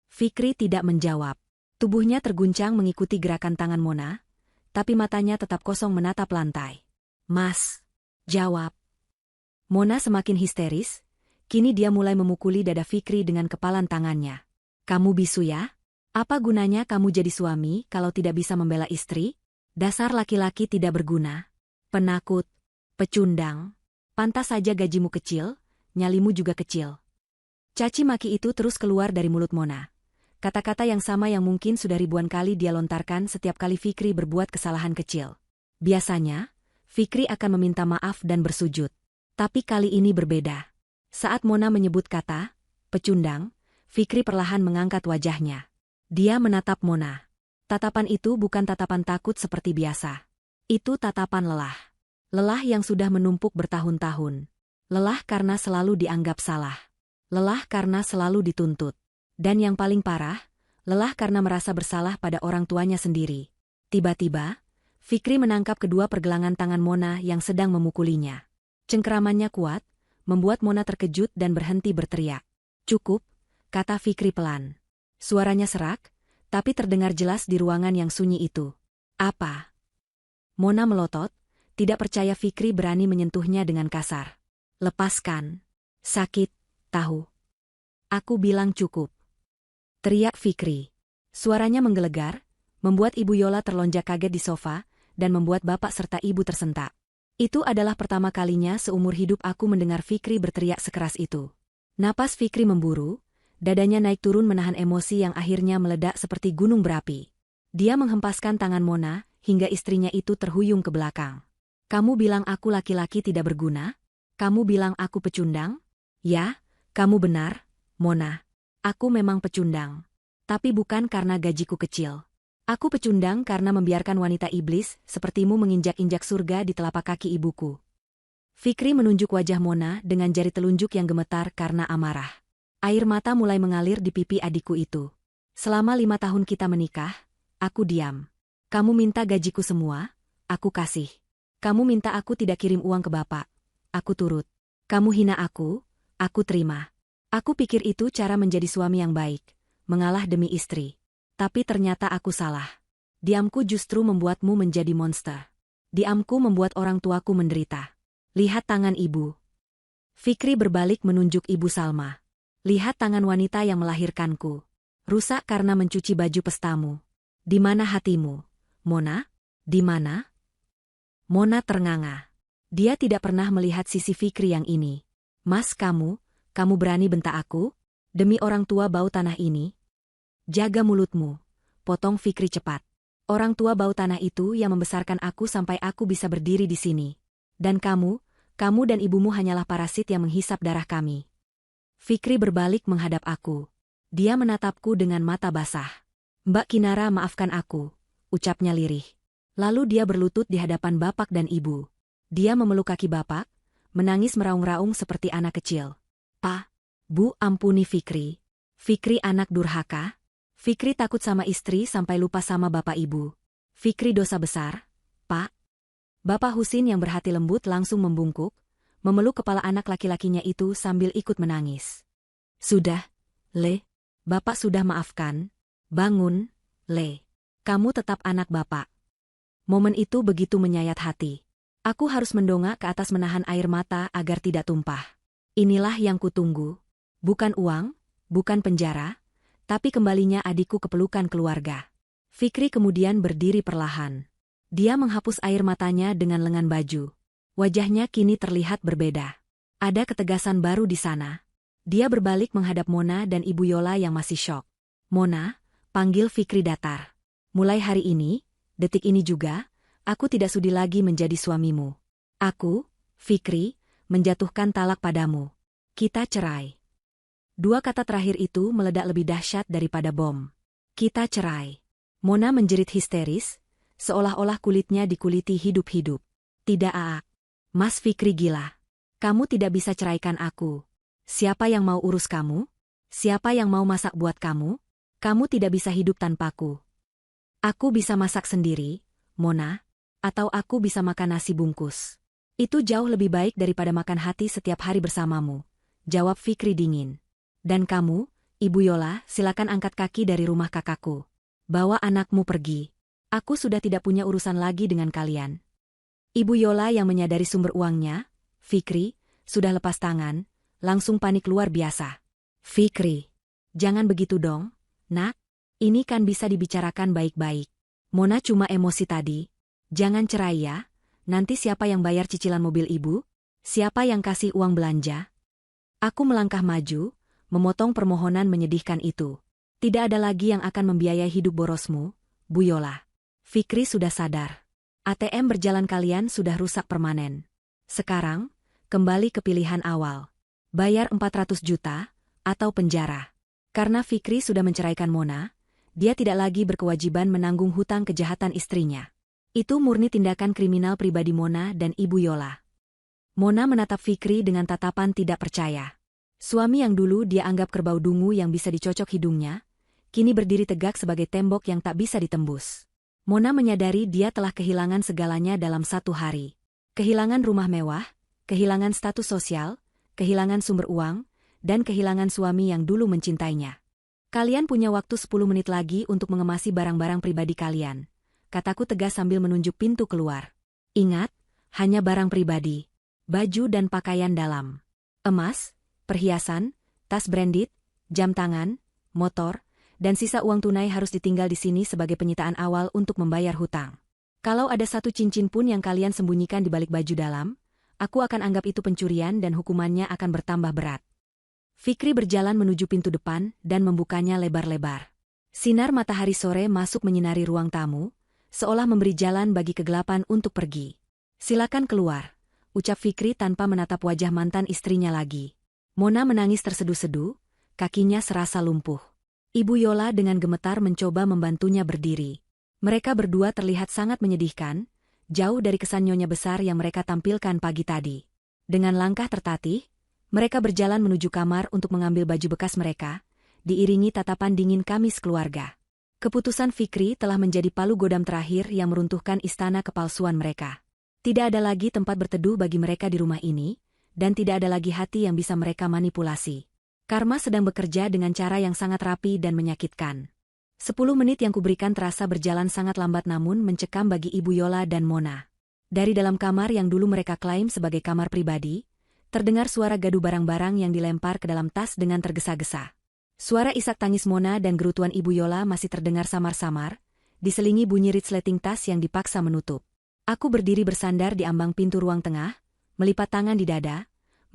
A: Fikri tidak menjawab. Tubuhnya terguncang mengikuti gerakan tangan Mona, tapi matanya tetap kosong menatap lantai. Mas, jawab. Mona semakin histeris, kini dia mulai memukuli dada Fikri dengan kepalan tangannya. Kamu bisu ya? Apa gunanya kamu jadi suami kalau tidak bisa membela istri? Dasar laki-laki tidak berguna. Penakut, pecundang. Pantas saja gajimu kecil, nyalimu juga kecil. Caci maki itu terus keluar dari mulut Mona. Kata-kata yang sama yang mungkin sudah ribuan kali dia lontarkan setiap kali Fikri berbuat kesalahan kecil. Biasanya, Fikri akan meminta maaf dan bersujud. Tapi kali ini berbeda. Saat Mona menyebut kata, pecundang, Fikri perlahan mengangkat wajahnya. Dia menatap Mona. Tatapan itu bukan tatapan takut seperti biasa. Itu tatapan lelah. Lelah yang sudah menumpuk bertahun-tahun. Lelah karena selalu dianggap salah. Lelah karena selalu dituntut. Dan yang paling parah, lelah karena merasa bersalah pada orang tuanya sendiri. Tiba-tiba, Fikri menangkap kedua pergelangan tangan Mona yang sedang memukulinya. Cengkeramannya kuat, membuat Mona terkejut dan berhenti berteriak. "Cukup," kata Fikri pelan. Suaranya serak, tapi terdengar jelas di ruangan yang sunyi itu. "Apa?" Mona melotot, tidak percaya Fikri berani menyentuhnya dengan kasar. "Lepaskan. Sakit, tahu." "Aku bilang cukup," teriak Fikri. Suaranya menggelegar, membuat Ibu Yola terlonjak kaget di sofa, dan membuat bapak serta ibu tersentak. Itu adalah pertama kalinya seumur hidup aku mendengar Fikri berteriak sekeras itu. Napas Fikri memburu, dadanya naik turun menahan emosi yang akhirnya meledak seperti gunung berapi. Dia menghempaskan tangan Mona, hingga istrinya itu terhuyung ke belakang. "Kamu bilang aku laki-laki tidak berguna? Kamu bilang aku pecundang?" "Ya, kamu benar, Mona. Aku memang pecundang. Tapi bukan karena gajiku kecil. Aku pecundang karena membiarkan wanita iblis sepertimu menginjak-injak surga di telapak kaki ibuku." Fikri menunjuk wajah Mona dengan jari telunjuk yang gemetar karena amarah. Air mata mulai mengalir di pipi adikku itu. "Selama 5 tahun kita menikah, aku diam. Kamu minta gajiku semua, aku kasih. Kamu minta aku tidak kirim uang ke bapak, aku turut. Kamu hina aku terima. Aku pikir itu cara menjadi suami yang baik, mengalah demi istri. Tapi ternyata aku salah. Diamku justru membuatmu menjadi monster. Diamku membuat orang tuaku menderita. Lihat tangan ibu." Fikri berbalik menunjuk Ibu Salma. "Lihat tangan wanita yang melahirkanku. Rusak karena mencuci baju pestamu. Di mana hatimu, Mona? Di mana?" Mona ternganga. Dia tidak pernah melihat sisi Fikri yang ini. "Mas, kamu berani bentak aku? Demi orang tua bau tanah ini?" "Jaga mulutmu," potong Fikri cepat. "Orang tua bau tanah itu yang membesarkan aku sampai aku bisa berdiri di sini. Dan kamu dan ibumu hanyalah parasit yang menghisap darah kami." Fikri berbalik menghadap aku. Dia menatapku dengan mata basah. "Mbak Kinara, maafkan aku," ucapnya lirih. Lalu dia berlutut di hadapan bapak dan ibu. Dia memeluk kaki bapak, menangis meraung-raung seperti anak kecil. "Pak, Bu, ampuni Fikri. Fikri anak durhaka. Fikri takut sama istri sampai lupa sama bapak ibu. Fikri dosa besar, Pak." Bapak Husin yang berhati lembut langsung membungkuk, memeluk kepala anak laki-lakinya itu sambil ikut menangis. "Sudah, Le. Bapak sudah maafkan. Bangun, Le. Kamu tetap anak bapak." Momen itu begitu menyayat hati. Aku harus mendongak ke atas menahan air mata agar tidak tumpah. Inilah yang kutunggu. Bukan uang, bukan penjara, tapi kembalinya adikku ke pelukan keluarga. Fikri kemudian berdiri perlahan. Dia menghapus air matanya dengan lengan baju. Wajahnya kini terlihat berbeda. Ada ketegasan baru di sana. Dia berbalik menghadap Mona dan Ibu Yola yang masih syok. "Mona," panggil Fikri datar. "Mulai hari ini, detik ini juga, aku tidak sudi lagi menjadi suamimu. Aku, Fikri, menjatuhkan talak padamu. Kita cerai." Dua kata terakhir itu meledak lebih dahsyat daripada bom. "Kita cerai." Mona menjerit histeris, seolah-olah kulitnya dikuliti hidup-hidup. "Tidak, Aa. Mas Fikri gila. Kamu tidak bisa ceraikan aku. Siapa yang mau urus kamu? Siapa yang mau masak buat kamu? Kamu tidak bisa hidup tanpaku. Aku bisa masak sendiri, Mona, atau aku bisa makan nasi bungkus. Itu jauh lebih baik daripada makan hati setiap hari bersamamu," jawab Fikri dingin. "Dan kamu, Ibu Yola, silakan angkat kaki dari rumah kakakku. Bawa anakmu pergi. Aku sudah tidak punya urusan lagi dengan kalian." Ibu Yola yang menyadari sumber uangnya, Fikri, sudah lepas tangan, langsung panik luar biasa. "Fikri, jangan begitu dong, Nak. Ini kan bisa dibicarakan baik-baik. Mona cuma emosi tadi. Jangan cerai ya. Nanti siapa yang bayar cicilan mobil ibu? Siapa yang kasih uang belanja?" Aku melangkah maju, memotong permohonan menyedihkan itu. "Tidak ada lagi yang akan membiayai hidup borosmu, Bu Yola. Fikri sudah sadar. ATM berjalan kalian sudah rusak permanen. Sekarang, kembali ke pilihan awal. Bayar 400 juta, atau penjara." Karena Fikri sudah menceraikan Mona, dia tidak lagi berkewajiban menanggung hutang kejahatan istrinya. Itu murni tindakan kriminal pribadi Mona dan Ibu Yola. Mona menatap Fikri dengan tatapan tidak percaya. Suami yang dulu dia anggap kerbau dungu yang bisa dicocok hidungnya, kini berdiri tegak sebagai tembok yang tak bisa ditembus. Mona menyadari dia telah kehilangan segalanya dalam satu hari. Kehilangan rumah mewah, kehilangan status sosial, kehilangan sumber uang, dan kehilangan suami yang dulu mencintainya. Kalian punya waktu 10 menit lagi untuk mengemasi barang-barang pribadi kalian, kataku tegas sambil menunjuk pintu keluar. Ingat, hanya barang pribadi, baju dan pakaian dalam. Emas, perhiasan, tas branded, jam tangan, motor, dan sisa uang tunai harus ditinggal di sini sebagai penyitaan awal untuk membayar hutang. Kalau ada satu cincin pun yang kalian sembunyikan di balik baju dalam, aku akan anggap itu pencurian dan hukumannya akan bertambah berat. Fikri berjalan menuju pintu depan dan membukanya lebar-lebar. Sinar matahari sore masuk menyinari ruang tamu, seolah memberi jalan bagi kegelapan untuk pergi. Silakan keluar, ucap Fikri tanpa menatap wajah mantan istrinya lagi. Mona menangis terseduh-seduh, kakinya serasa lumpuh. Ibu Yola dengan gemetar mencoba membantunya berdiri. Mereka berdua terlihat sangat menyedihkan, jauh dari kesan nyonya besar yang mereka tampilkan pagi tadi. Dengan langkah tertatih, mereka berjalan menuju kamar untuk mengambil baju bekas mereka, diiringi tatapan dingin Kamis keluarga. Keputusan Fikri telah menjadi palu godam terakhir yang meruntuhkan istana kepalsuan mereka. Tidak ada lagi tempat berteduh bagi mereka di rumah ini, dan tidak ada lagi hati yang bisa mereka manipulasi. Karma sedang bekerja dengan cara yang sangat rapi dan menyakitkan. 10 menit yang kuberikan terasa berjalan sangat lambat namun mencekam bagi Ibu Yola dan Mona. Dari dalam kamar yang dulu mereka klaim sebagai kamar pribadi, terdengar suara gaduh barang-barang yang dilempar ke dalam tas dengan tergesa-gesa. Suara isak tangis Mona dan gerutuan Ibu Yola masih terdengar samar-samar, diselingi bunyi resleting tas yang dipaksa menutup. Aku berdiri bersandar di ambang pintu ruang tengah, melipat tangan di dada,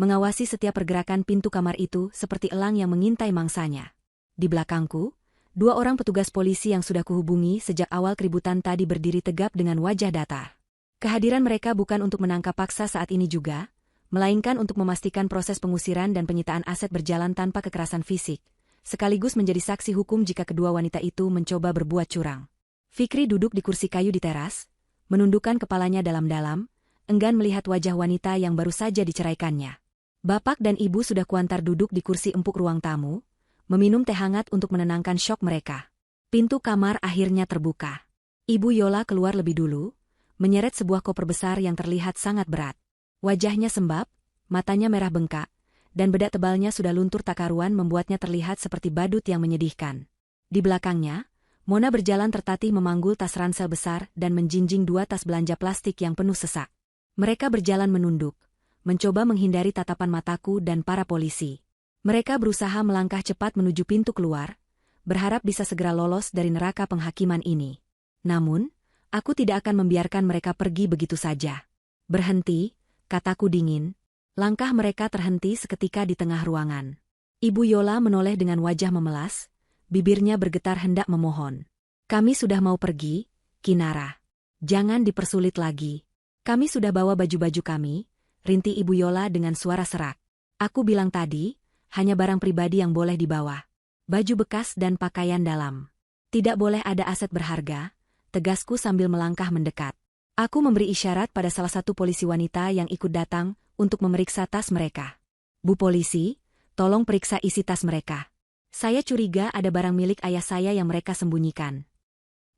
A: mengawasi setiap pergerakan pintu kamar itu seperti elang yang mengintai mangsanya. Di belakangku, 2 orang petugas polisi yang sudah kuhubungi sejak awal keributan tadi berdiri tegap dengan wajah datar. Kehadiran mereka bukan untuk menangkap paksa saat ini juga, melainkan untuk memastikan proses pengusiran dan penyitaan aset berjalan tanpa kekerasan fisik, sekaligus menjadi saksi hukum jika kedua wanita itu mencoba berbuat curang. Fikri duduk di kursi kayu di teras, menundukkan kepalanya dalam-dalam, enggan melihat wajah wanita yang baru saja diceraikannya. Bapak dan ibu sudah kuantar duduk di kursi empuk ruang tamu, meminum teh hangat untuk menenangkan syok mereka. Pintu kamar akhirnya terbuka. Ibu Yola keluar lebih dulu, menyeret sebuah koper besar yang terlihat sangat berat. Wajahnya sembab, matanya merah bengkak, dan bedak tebalnya sudah luntur tak karuan membuatnya terlihat seperti badut yang menyedihkan. Di belakangnya, Mona berjalan tertatih memanggul tas ransel besar dan menjinjing 2 tas belanja plastik yang penuh sesak. Mereka berjalan menunduk, mencoba menghindari tatapan mataku dan para polisi. Mereka berusaha melangkah cepat menuju pintu keluar, berharap bisa segera lolos dari neraka penghakiman ini. Namun, aku tidak akan membiarkan mereka pergi begitu saja. Berhenti, kataku dingin. Langkah mereka terhenti seketika di tengah ruangan. Ibu Yola menoleh dengan wajah memelas, bibirnya bergetar hendak memohon. Kami sudah mau pergi, Kinara. Jangan dipersulit lagi. Kami sudah bawa baju-baju kami, rinti Ibu Yola dengan suara serak. Aku bilang tadi, hanya barang pribadi yang boleh dibawa. Baju bekas dan pakaian dalam. Tidak boleh ada aset berharga, tegasku sambil melangkah mendekat. Aku memberi isyarat pada salah satu polisi wanita yang ikut datang untuk memeriksa tas mereka. Bu polisi, tolong periksa isi tas mereka. Saya curiga ada barang milik ayah saya yang mereka sembunyikan.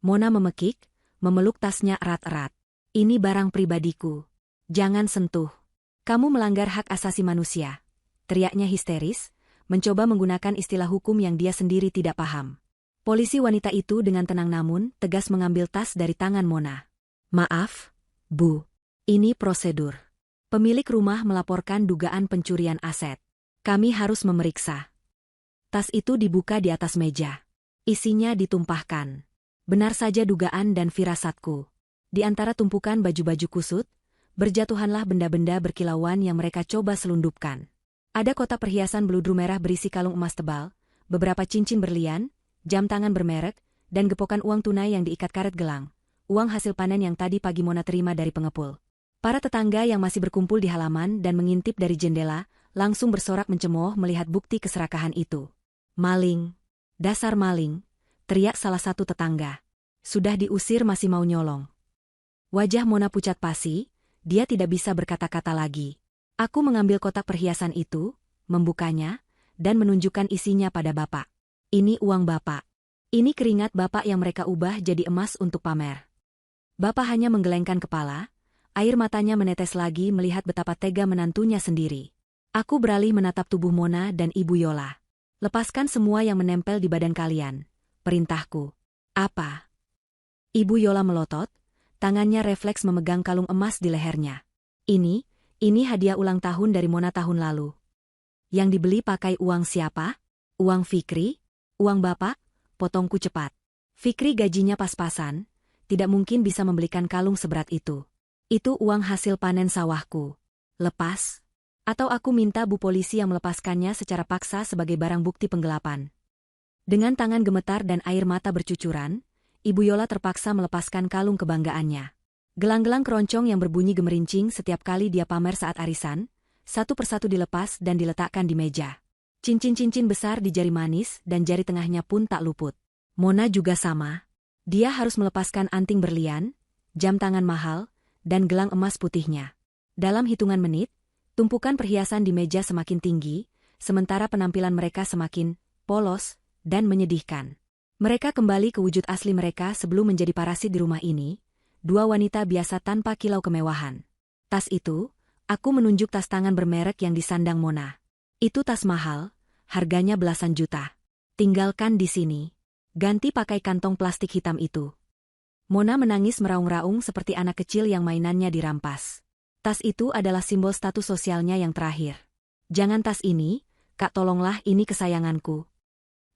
A: Mona memekik, memeluk tasnya erat-erat. Ini barang pribadiku. Jangan sentuh. Kamu melanggar hak asasi manusia. Teriaknya histeris, mencoba menggunakan istilah hukum yang dia sendiri tidak paham. Polisi wanita itu dengan tenang namun tegas mengambil tas dari tangan Mona. Maaf, Bu. Ini prosedur. Pemilik rumah melaporkan dugaan pencurian aset. Kami harus memeriksa. Tas itu dibuka di atas meja. Isinya ditumpahkan. Benar saja dugaan dan firasatku. Di antara tumpukan baju-baju kusut, berjatuhanlah benda-benda berkilauan yang mereka coba selundupkan. Ada kotak perhiasan beludru merah berisi kalung emas tebal, beberapa cincin berlian, jam tangan bermerek, dan gepokan uang tunai yang diikat karet gelang. Uang hasil panen yang tadi pagi Mona terima dari pengepul. Para tetangga yang masih berkumpul di halaman dan mengintip dari jendela, langsung bersorak mencemooh melihat bukti keserakahan itu. Maling. Dasar maling, teriak salah satu tetangga. Sudah diusir masih mau nyolong. Wajah Mona pucat pasi, dia tidak bisa berkata-kata lagi. Aku mengambil kotak perhiasan itu, membukanya, dan menunjukkan isinya pada Bapak. Ini uang Bapak. Ini keringat bapak yang mereka ubah jadi emas untuk pamer. Bapak hanya menggelengkan kepala, air matanya menetes lagi melihat betapa tega menantunya sendiri. Aku beralih menatap tubuh Mona dan Ibu Yola. Lepaskan semua yang menempel di badan kalian. Perintahku. Apa? Ibu Yola melotot, tangannya refleks memegang kalung emas di lehernya. Ini hadiah ulang tahun dari Mona tahun lalu. Yang dibeli pakai uang siapa? Uang Fikri? Uang bapak? Potongku cepat. Fikri gajinya pas-pasan, tidak mungkin bisa membelikan kalung seberat itu. Itu uang hasil panen sawahku. Lepas? Atau aku minta Bu Polisi yang melepaskannya secara paksa sebagai barang bukti penggelapan. Dengan tangan gemetar dan air mata bercucuran, Ibu Yola terpaksa melepaskan kalung kebanggaannya. Gelang-gelang keroncong yang berbunyi gemerincing setiap kali dia pamer saat arisan, satu persatu dilepas dan diletakkan di meja. Cincin-cincin besar di jari manis dan jari tengahnya pun tak luput. Mona juga sama. Dia harus melepaskan anting berlian, jam tangan mahal, dan gelang emas putihnya. Dalam hitungan menit, tumpukan perhiasan di meja semakin tinggi, sementara penampilan mereka semakin polos dan menyedihkan. Mereka kembali ke wujud asli mereka sebelum menjadi parasit di rumah ini, dua wanita biasa tanpa kilau kemewahan. Tas itu, aku menunjuk tas tangan bermerek yang disandang Mona. Itu tas mahal, harganya belasan juta. Tinggalkan di sini. Ganti pakai kantong plastik hitam itu. Mona menangis meraung-raung seperti anak kecil yang mainannya dirampas. Tas itu adalah simbol status sosialnya yang terakhir. Jangan tas ini, Kak, tolonglah, ini kesayanganku.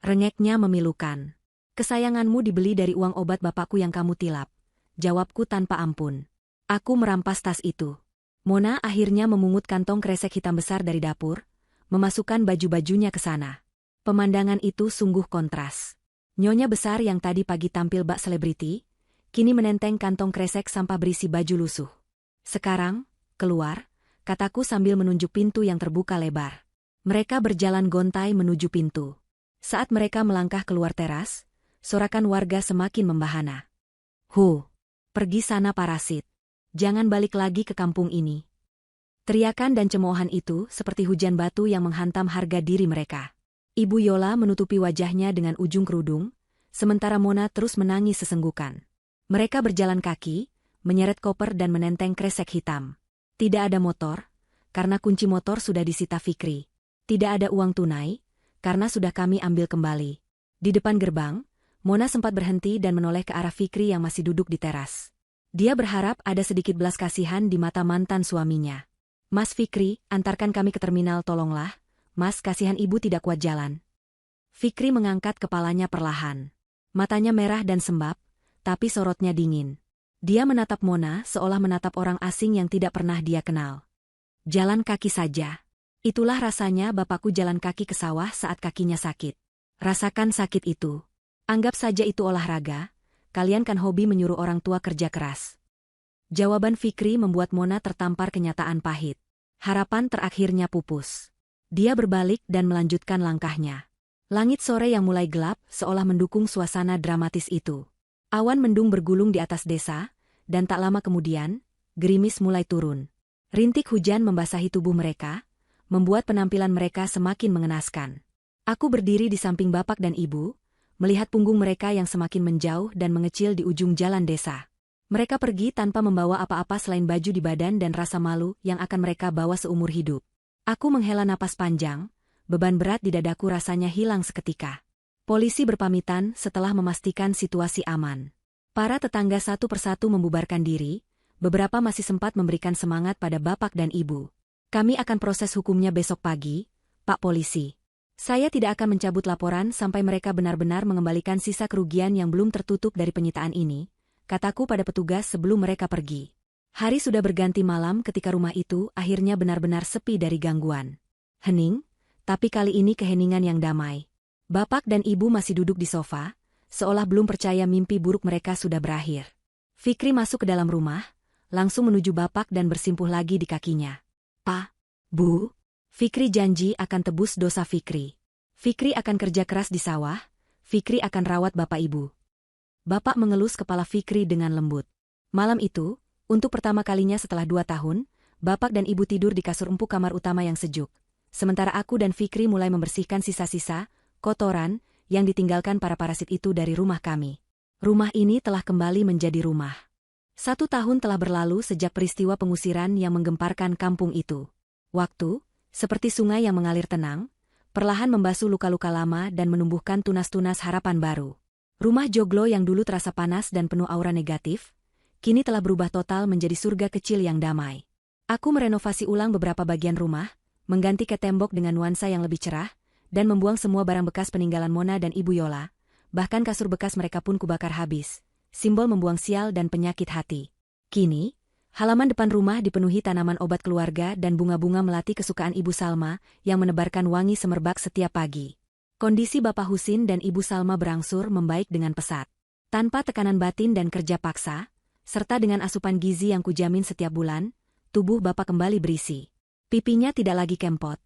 A: Rengeknya memilukan. Kesayanganmu dibeli dari uang obat bapakku yang kamu tilap. Jawabku tanpa ampun. Aku merampas tas itu. Mona akhirnya memungut kantong kresek hitam besar dari dapur, memasukkan baju-bajunya ke sana. Pemandangan itu sungguh kontras. Nyonya besar yang tadi pagi tampil bak selebriti, kini menenteng kantong kresek sampah berisi baju lusuh. Sekarang, keluar, kataku sambil menunjuk pintu yang terbuka lebar. Mereka berjalan gontai menuju pintu. Saat mereka melangkah keluar teras, sorakan warga semakin membahana. Pergi sana parasit. Jangan balik lagi ke kampung ini. Teriakan dan cemoohan itu seperti hujan batu yang menghantam harga diri mereka. Ibu Yola menutupi wajahnya dengan ujung kerudung, sementara Mona terus menangis sesenggukan. Mereka berjalan kaki, menyeret koper dan menenteng kresek hitam. Tidak ada motor, karena kunci motor sudah disita Fikri. Tidak ada uang tunai, karena sudah kami ambil kembali. Di depan gerbang, Mona sempat berhenti dan menoleh ke arah Fikri yang masih duduk di teras. Dia berharap ada sedikit belas kasihan di mata mantan suaminya. Mas Fikri, antarkan kami ke terminal, tolonglah. Mas, kasihan ibu tidak kuat jalan. Fikri mengangkat kepalanya perlahan. Matanya merah dan sembab, tapi sorotnya dingin. Dia menatap Mona seolah menatap orang asing yang tidak pernah dia kenal. Jalan kaki saja. Itulah rasanya bapakku jalan kaki ke sawah saat kakinya sakit. Rasakan sakit itu. Anggap saja itu olahraga, kalian kan hobi menyuruh orang tua kerja keras. Jawaban Fikri membuat Mona tertampar kenyataan pahit. Harapan terakhirnya pupus. Dia berbalik dan melanjutkan langkahnya. Langit sore yang mulai gelap seolah mendukung suasana dramatis itu. Awan mendung bergulung di atas desa, dan tak lama kemudian, gerimis mulai turun. Rintik hujan membasahi tubuh mereka, membuat penampilan mereka semakin mengenaskan. Aku berdiri di samping bapak dan ibu, melihat punggung mereka yang semakin menjauh dan mengecil di ujung jalan desa. Mereka pergi tanpa membawa apa-apa selain baju di badan dan rasa malu yang akan mereka bawa seumur hidup. Aku menghela napas panjang, beban berat di dadaku rasanya hilang seketika. Polisi berpamitan setelah memastikan situasi aman. Para tetangga satu persatu membubarkan diri, beberapa masih sempat memberikan semangat pada bapak dan ibu. Kami akan proses hukumnya besok pagi, Pak Polisi. Saya tidak akan mencabut laporan sampai mereka benar-benar mengembalikan sisa kerugian yang belum tertutup dari penyitaan ini, kataku pada petugas sebelum mereka pergi. Hari sudah berganti malam ketika rumah itu akhirnya benar-benar sepi dari gangguan. Hening, tapi kali ini keheningan yang damai. Bapak dan ibu masih duduk di sofa, seolah belum percaya mimpi buruk mereka sudah berakhir. Fikri masuk ke dalam rumah, langsung menuju bapak dan bersimpuh lagi di kakinya. Pak, Bu, Fikri janji akan tebus dosa Fikri. Fikri akan kerja keras di sawah, Fikri akan rawat bapak ibu. Bapak mengelus kepala Fikri dengan lembut. Malam itu, untuk pertama kalinya setelah 2 tahun, bapak dan ibu tidur di kasur empuk kamar utama yang sejuk. Sementara aku dan Fikri mulai membersihkan sisa-sisa kotoran yang ditinggalkan para parasit itu dari rumah kami. Rumah ini telah kembali menjadi rumah. 1 tahun telah berlalu sejak peristiwa pengusiran yang menggemparkan kampung itu. Waktu, seperti sungai yang mengalir tenang, perlahan membasuh luka-luka lama dan menumbuhkan tunas-tunas harapan baru. Rumah joglo yang dulu terasa panas dan penuh aura negatif, kini telah berubah total menjadi surga kecil yang damai. Aku merenovasi ulang beberapa bagian rumah, mengganti cat tembok dengan nuansa yang lebih cerah, dan membuang semua barang bekas peninggalan Mona dan Ibu Yola, bahkan kasur bekas mereka pun kubakar habis, simbol membuang sial dan penyakit hati. Kini, halaman depan rumah dipenuhi tanaman obat keluarga dan bunga-bunga melati kesukaan Ibu Salma yang menebarkan wangi semerbak setiap pagi. Kondisi Bapak Husin dan Ibu Salma berangsur membaik dengan pesat. Tanpa tekanan batin dan kerja paksa, serta dengan asupan gizi yang kujamin setiap bulan, tubuh Bapak kembali berisi. Pipinya tidak lagi kempot,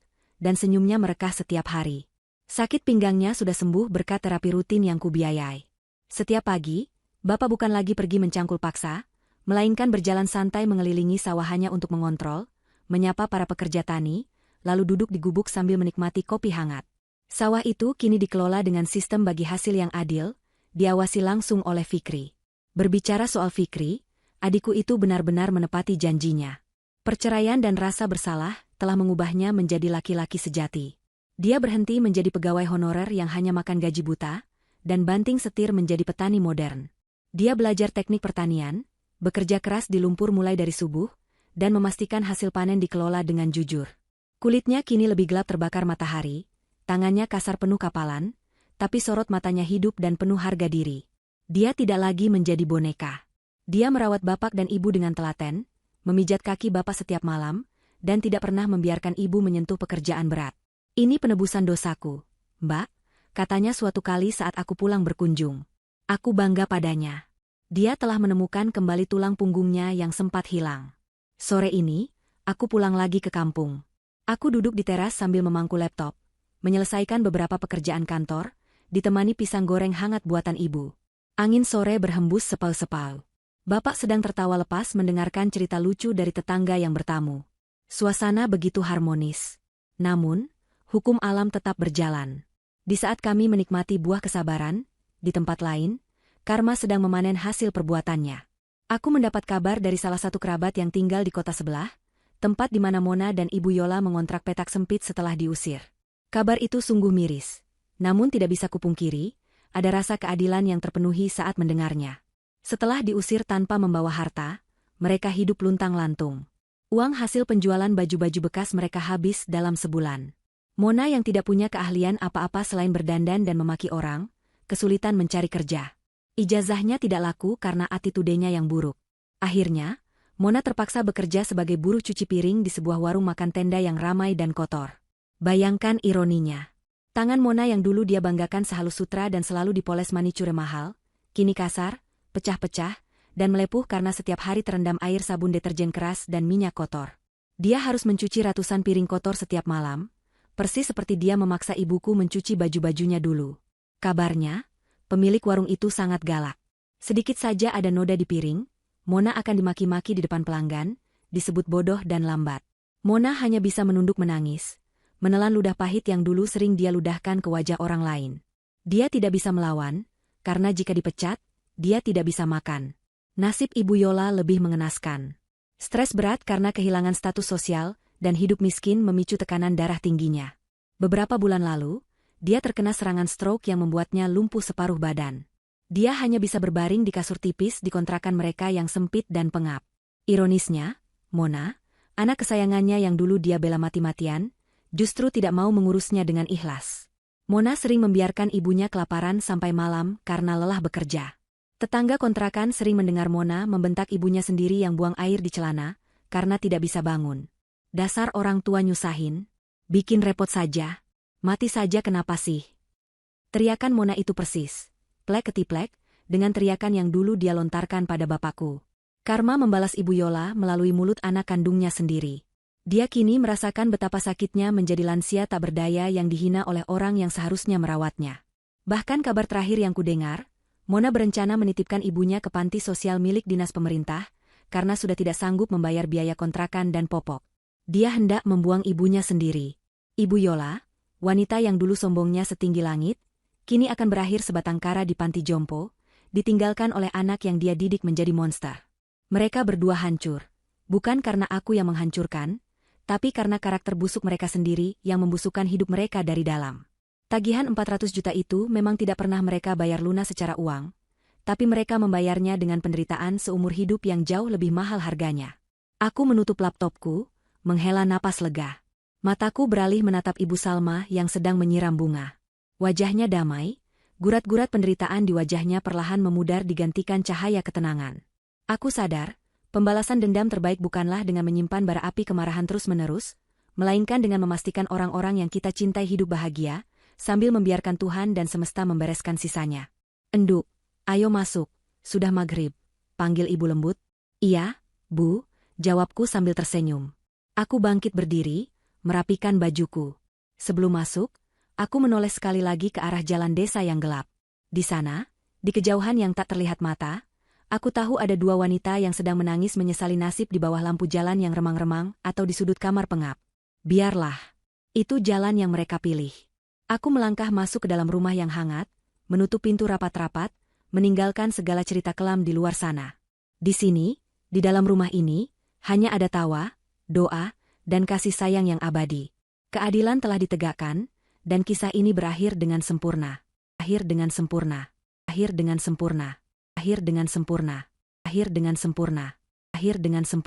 A: dan senyumnya merekah setiap hari. Sakit pinggangnya sudah sembuh berkat terapi rutin yang kubiayai. Setiap pagi, Bapak bukan lagi pergi mencangkul paksa, melainkan berjalan santai mengelilingi sawahannya untuk mengontrol, menyapa para pekerja tani, lalu duduk di gubuk sambil menikmati kopi hangat. Sawah itu kini dikelola dengan sistem bagi hasil yang adil, diawasi langsung oleh Fikri. Berbicara soal Fikri, adikku itu benar-benar menepati janjinya. Perceraian dan rasa bersalah telah mengubahnya menjadi laki-laki sejati. Dia berhenti menjadi pegawai honorer yang hanya makan gaji buta, dan banting setir menjadi petani modern. Dia belajar teknik pertanian, bekerja keras di lumpur mulai dari subuh, dan memastikan hasil panen dikelola dengan jujur. Kulitnya kini lebih gelap terbakar matahari, tangannya kasar penuh kapalan, tapi sorot matanya hidup dan penuh harga diri. Dia tidak lagi menjadi boneka. Dia merawat bapak dan ibu dengan telaten, memijat kaki bapak setiap malam, dan tidak pernah membiarkan ibu menyentuh pekerjaan berat. Ini penebusan dosaku, Mbak, katanya suatu kali saat aku pulang berkunjung. Aku bangga padanya. Dia telah menemukan kembali tulang punggungnya yang sempat hilang. Sore ini, aku pulang lagi ke kampung. Aku duduk di teras sambil memangku laptop, menyelesaikan beberapa pekerjaan kantor, ditemani pisang goreng hangat buatan ibu. Angin sore berhembus sepau-sepau. Bapak sedang tertawa lepas mendengarkan cerita lucu dari tetangga yang bertamu. Suasana begitu harmonis. Namun, hukum alam tetap berjalan. Di saat kami menikmati buah kesabaran, di tempat lain, karma sedang memanen hasil perbuatannya. Aku mendapat kabar dari salah satu kerabat yang tinggal di kota sebelah, tempat di mana Mona dan Ibu Yola mengontrak petak sempit setelah diusir. Kabar itu sungguh miris. Namun tidak bisa kupungkiri, ada rasa keadilan yang terpenuhi saat mendengarnya. Setelah diusir tanpa membawa harta, mereka hidup luntang-lantung. Uang hasil penjualan baju-baju bekas mereka habis dalam sebulan. Mona yang tidak punya keahlian apa-apa selain berdandan dan memaki orang, kesulitan mencari kerja. Ijazahnya tidak laku karena attitude-nya yang buruk. Akhirnya, Mona terpaksa bekerja sebagai buruh cuci piring di sebuah warung makan tenda yang ramai dan kotor. Bayangkan ironinya. Tangan Mona yang dulu dia banggakan sehalus sutra dan selalu dipoles manicure mahal, kini kasar, pecah-pecah, dan melepuh karena setiap hari terendam air sabun deterjen keras dan minyak kotor. Dia harus mencuci ratusan piring kotor setiap malam, persis seperti dia memaksa ibuku mencuci baju-bajunya dulu. Kabarnya, pemilik warung itu sangat galak. Sedikit saja ada noda di piring, Mona akan dimaki-maki di depan pelanggan, disebut bodoh dan lambat. Mona hanya bisa menunduk menangis, menelan ludah pahit yang dulu sering dia ludahkan ke wajah orang lain. Dia tidak bisa melawan, karena jika dipecat, dia tidak bisa makan. Nasib Ibu Yola lebih mengenaskan. Stres berat karena kehilangan status sosial dan hidup miskin memicu tekanan darah tingginya. Beberapa bulan lalu, dia terkena serangan stroke yang membuatnya lumpuh separuh badan. Dia hanya bisa berbaring di kasur tipis di kontrakan mereka yang sempit dan pengap. Ironisnya, Mona, anak kesayangannya yang dulu dia bela mati-matian, justru tidak mau mengurusnya dengan ikhlas. Mona sering membiarkan ibunya kelaparan sampai malam karena lelah bekerja. Tetangga kontrakan sering mendengar Mona membentak ibunya sendiri yang buang air di celana, karena tidak bisa bangun. Dasar orang tua nyusahin, bikin repot saja, mati saja kenapa sih? Teriakan Mona itu persis, plek-ketiplek, dengan teriakan yang dulu dia lontarkan pada bapakku. Karma membalas Ibu Yola melalui mulut anak kandungnya sendiri. Dia kini merasakan betapa sakitnya menjadi lansia tak berdaya yang dihina oleh orang yang seharusnya merawatnya. Bahkan kabar terakhir yang kudengar, Mona berencana menitipkan ibunya ke panti sosial milik dinas pemerintah, karena sudah tidak sanggup membayar biaya kontrakan dan popok. Dia hendak membuang ibunya sendiri. Ibu Yola, wanita yang dulu sombongnya setinggi langit, kini akan berakhir sebatang kara di panti jompo, ditinggalkan oleh anak yang dia didik menjadi monster. Mereka berdua hancur. Bukan karena aku yang menghancurkan, tapi karena karakter busuk mereka sendiri yang membusukkan hidup mereka dari dalam. Tagihan 400 juta itu memang tidak pernah mereka bayar lunas secara uang, tapi mereka membayarnya dengan penderitaan seumur hidup yang jauh lebih mahal harganya. Aku menutup laptopku, menghela napas lega. Mataku beralih menatap Ibu Salma yang sedang menyiram bunga. Wajahnya damai, gurat-gurat penderitaan di wajahnya perlahan memudar digantikan cahaya ketenangan. Aku sadar, pembalasan dendam terbaik bukanlah dengan menyimpan bara api kemarahan terus-menerus, melainkan dengan memastikan orang-orang yang kita cintai hidup bahagia, sambil membiarkan Tuhan dan semesta membereskan sisanya. Enduk, ayo masuk, sudah maghrib, panggil ibu lembut. Iya, Bu, jawabku sambil tersenyum. Aku bangkit berdiri, merapikan bajuku. Sebelum masuk, aku menoleh sekali lagi ke arah jalan desa yang gelap. Di sana, di kejauhan yang tak terlihat mata, aku tahu ada dua wanita yang sedang menangis menyesali nasib di bawah lampu jalan yang remang-remang atau di sudut kamar pengap. Biarlah. Itu jalan yang mereka pilih. Aku melangkah masuk ke dalam rumah yang hangat, menutup pintu rapat-rapat, meninggalkan segala cerita kelam di luar sana. Di sini, di dalam rumah ini, hanya ada tawa, doa, dan kasih sayang yang abadi. Keadilan telah ditegakkan, dan kisah ini berakhir dengan sempurna. Akhir dengan sempurna. Akhir dengan sempurna. Akhir dengan sempurna. Akhir dengan sempurna. Akhir dengan sempurna.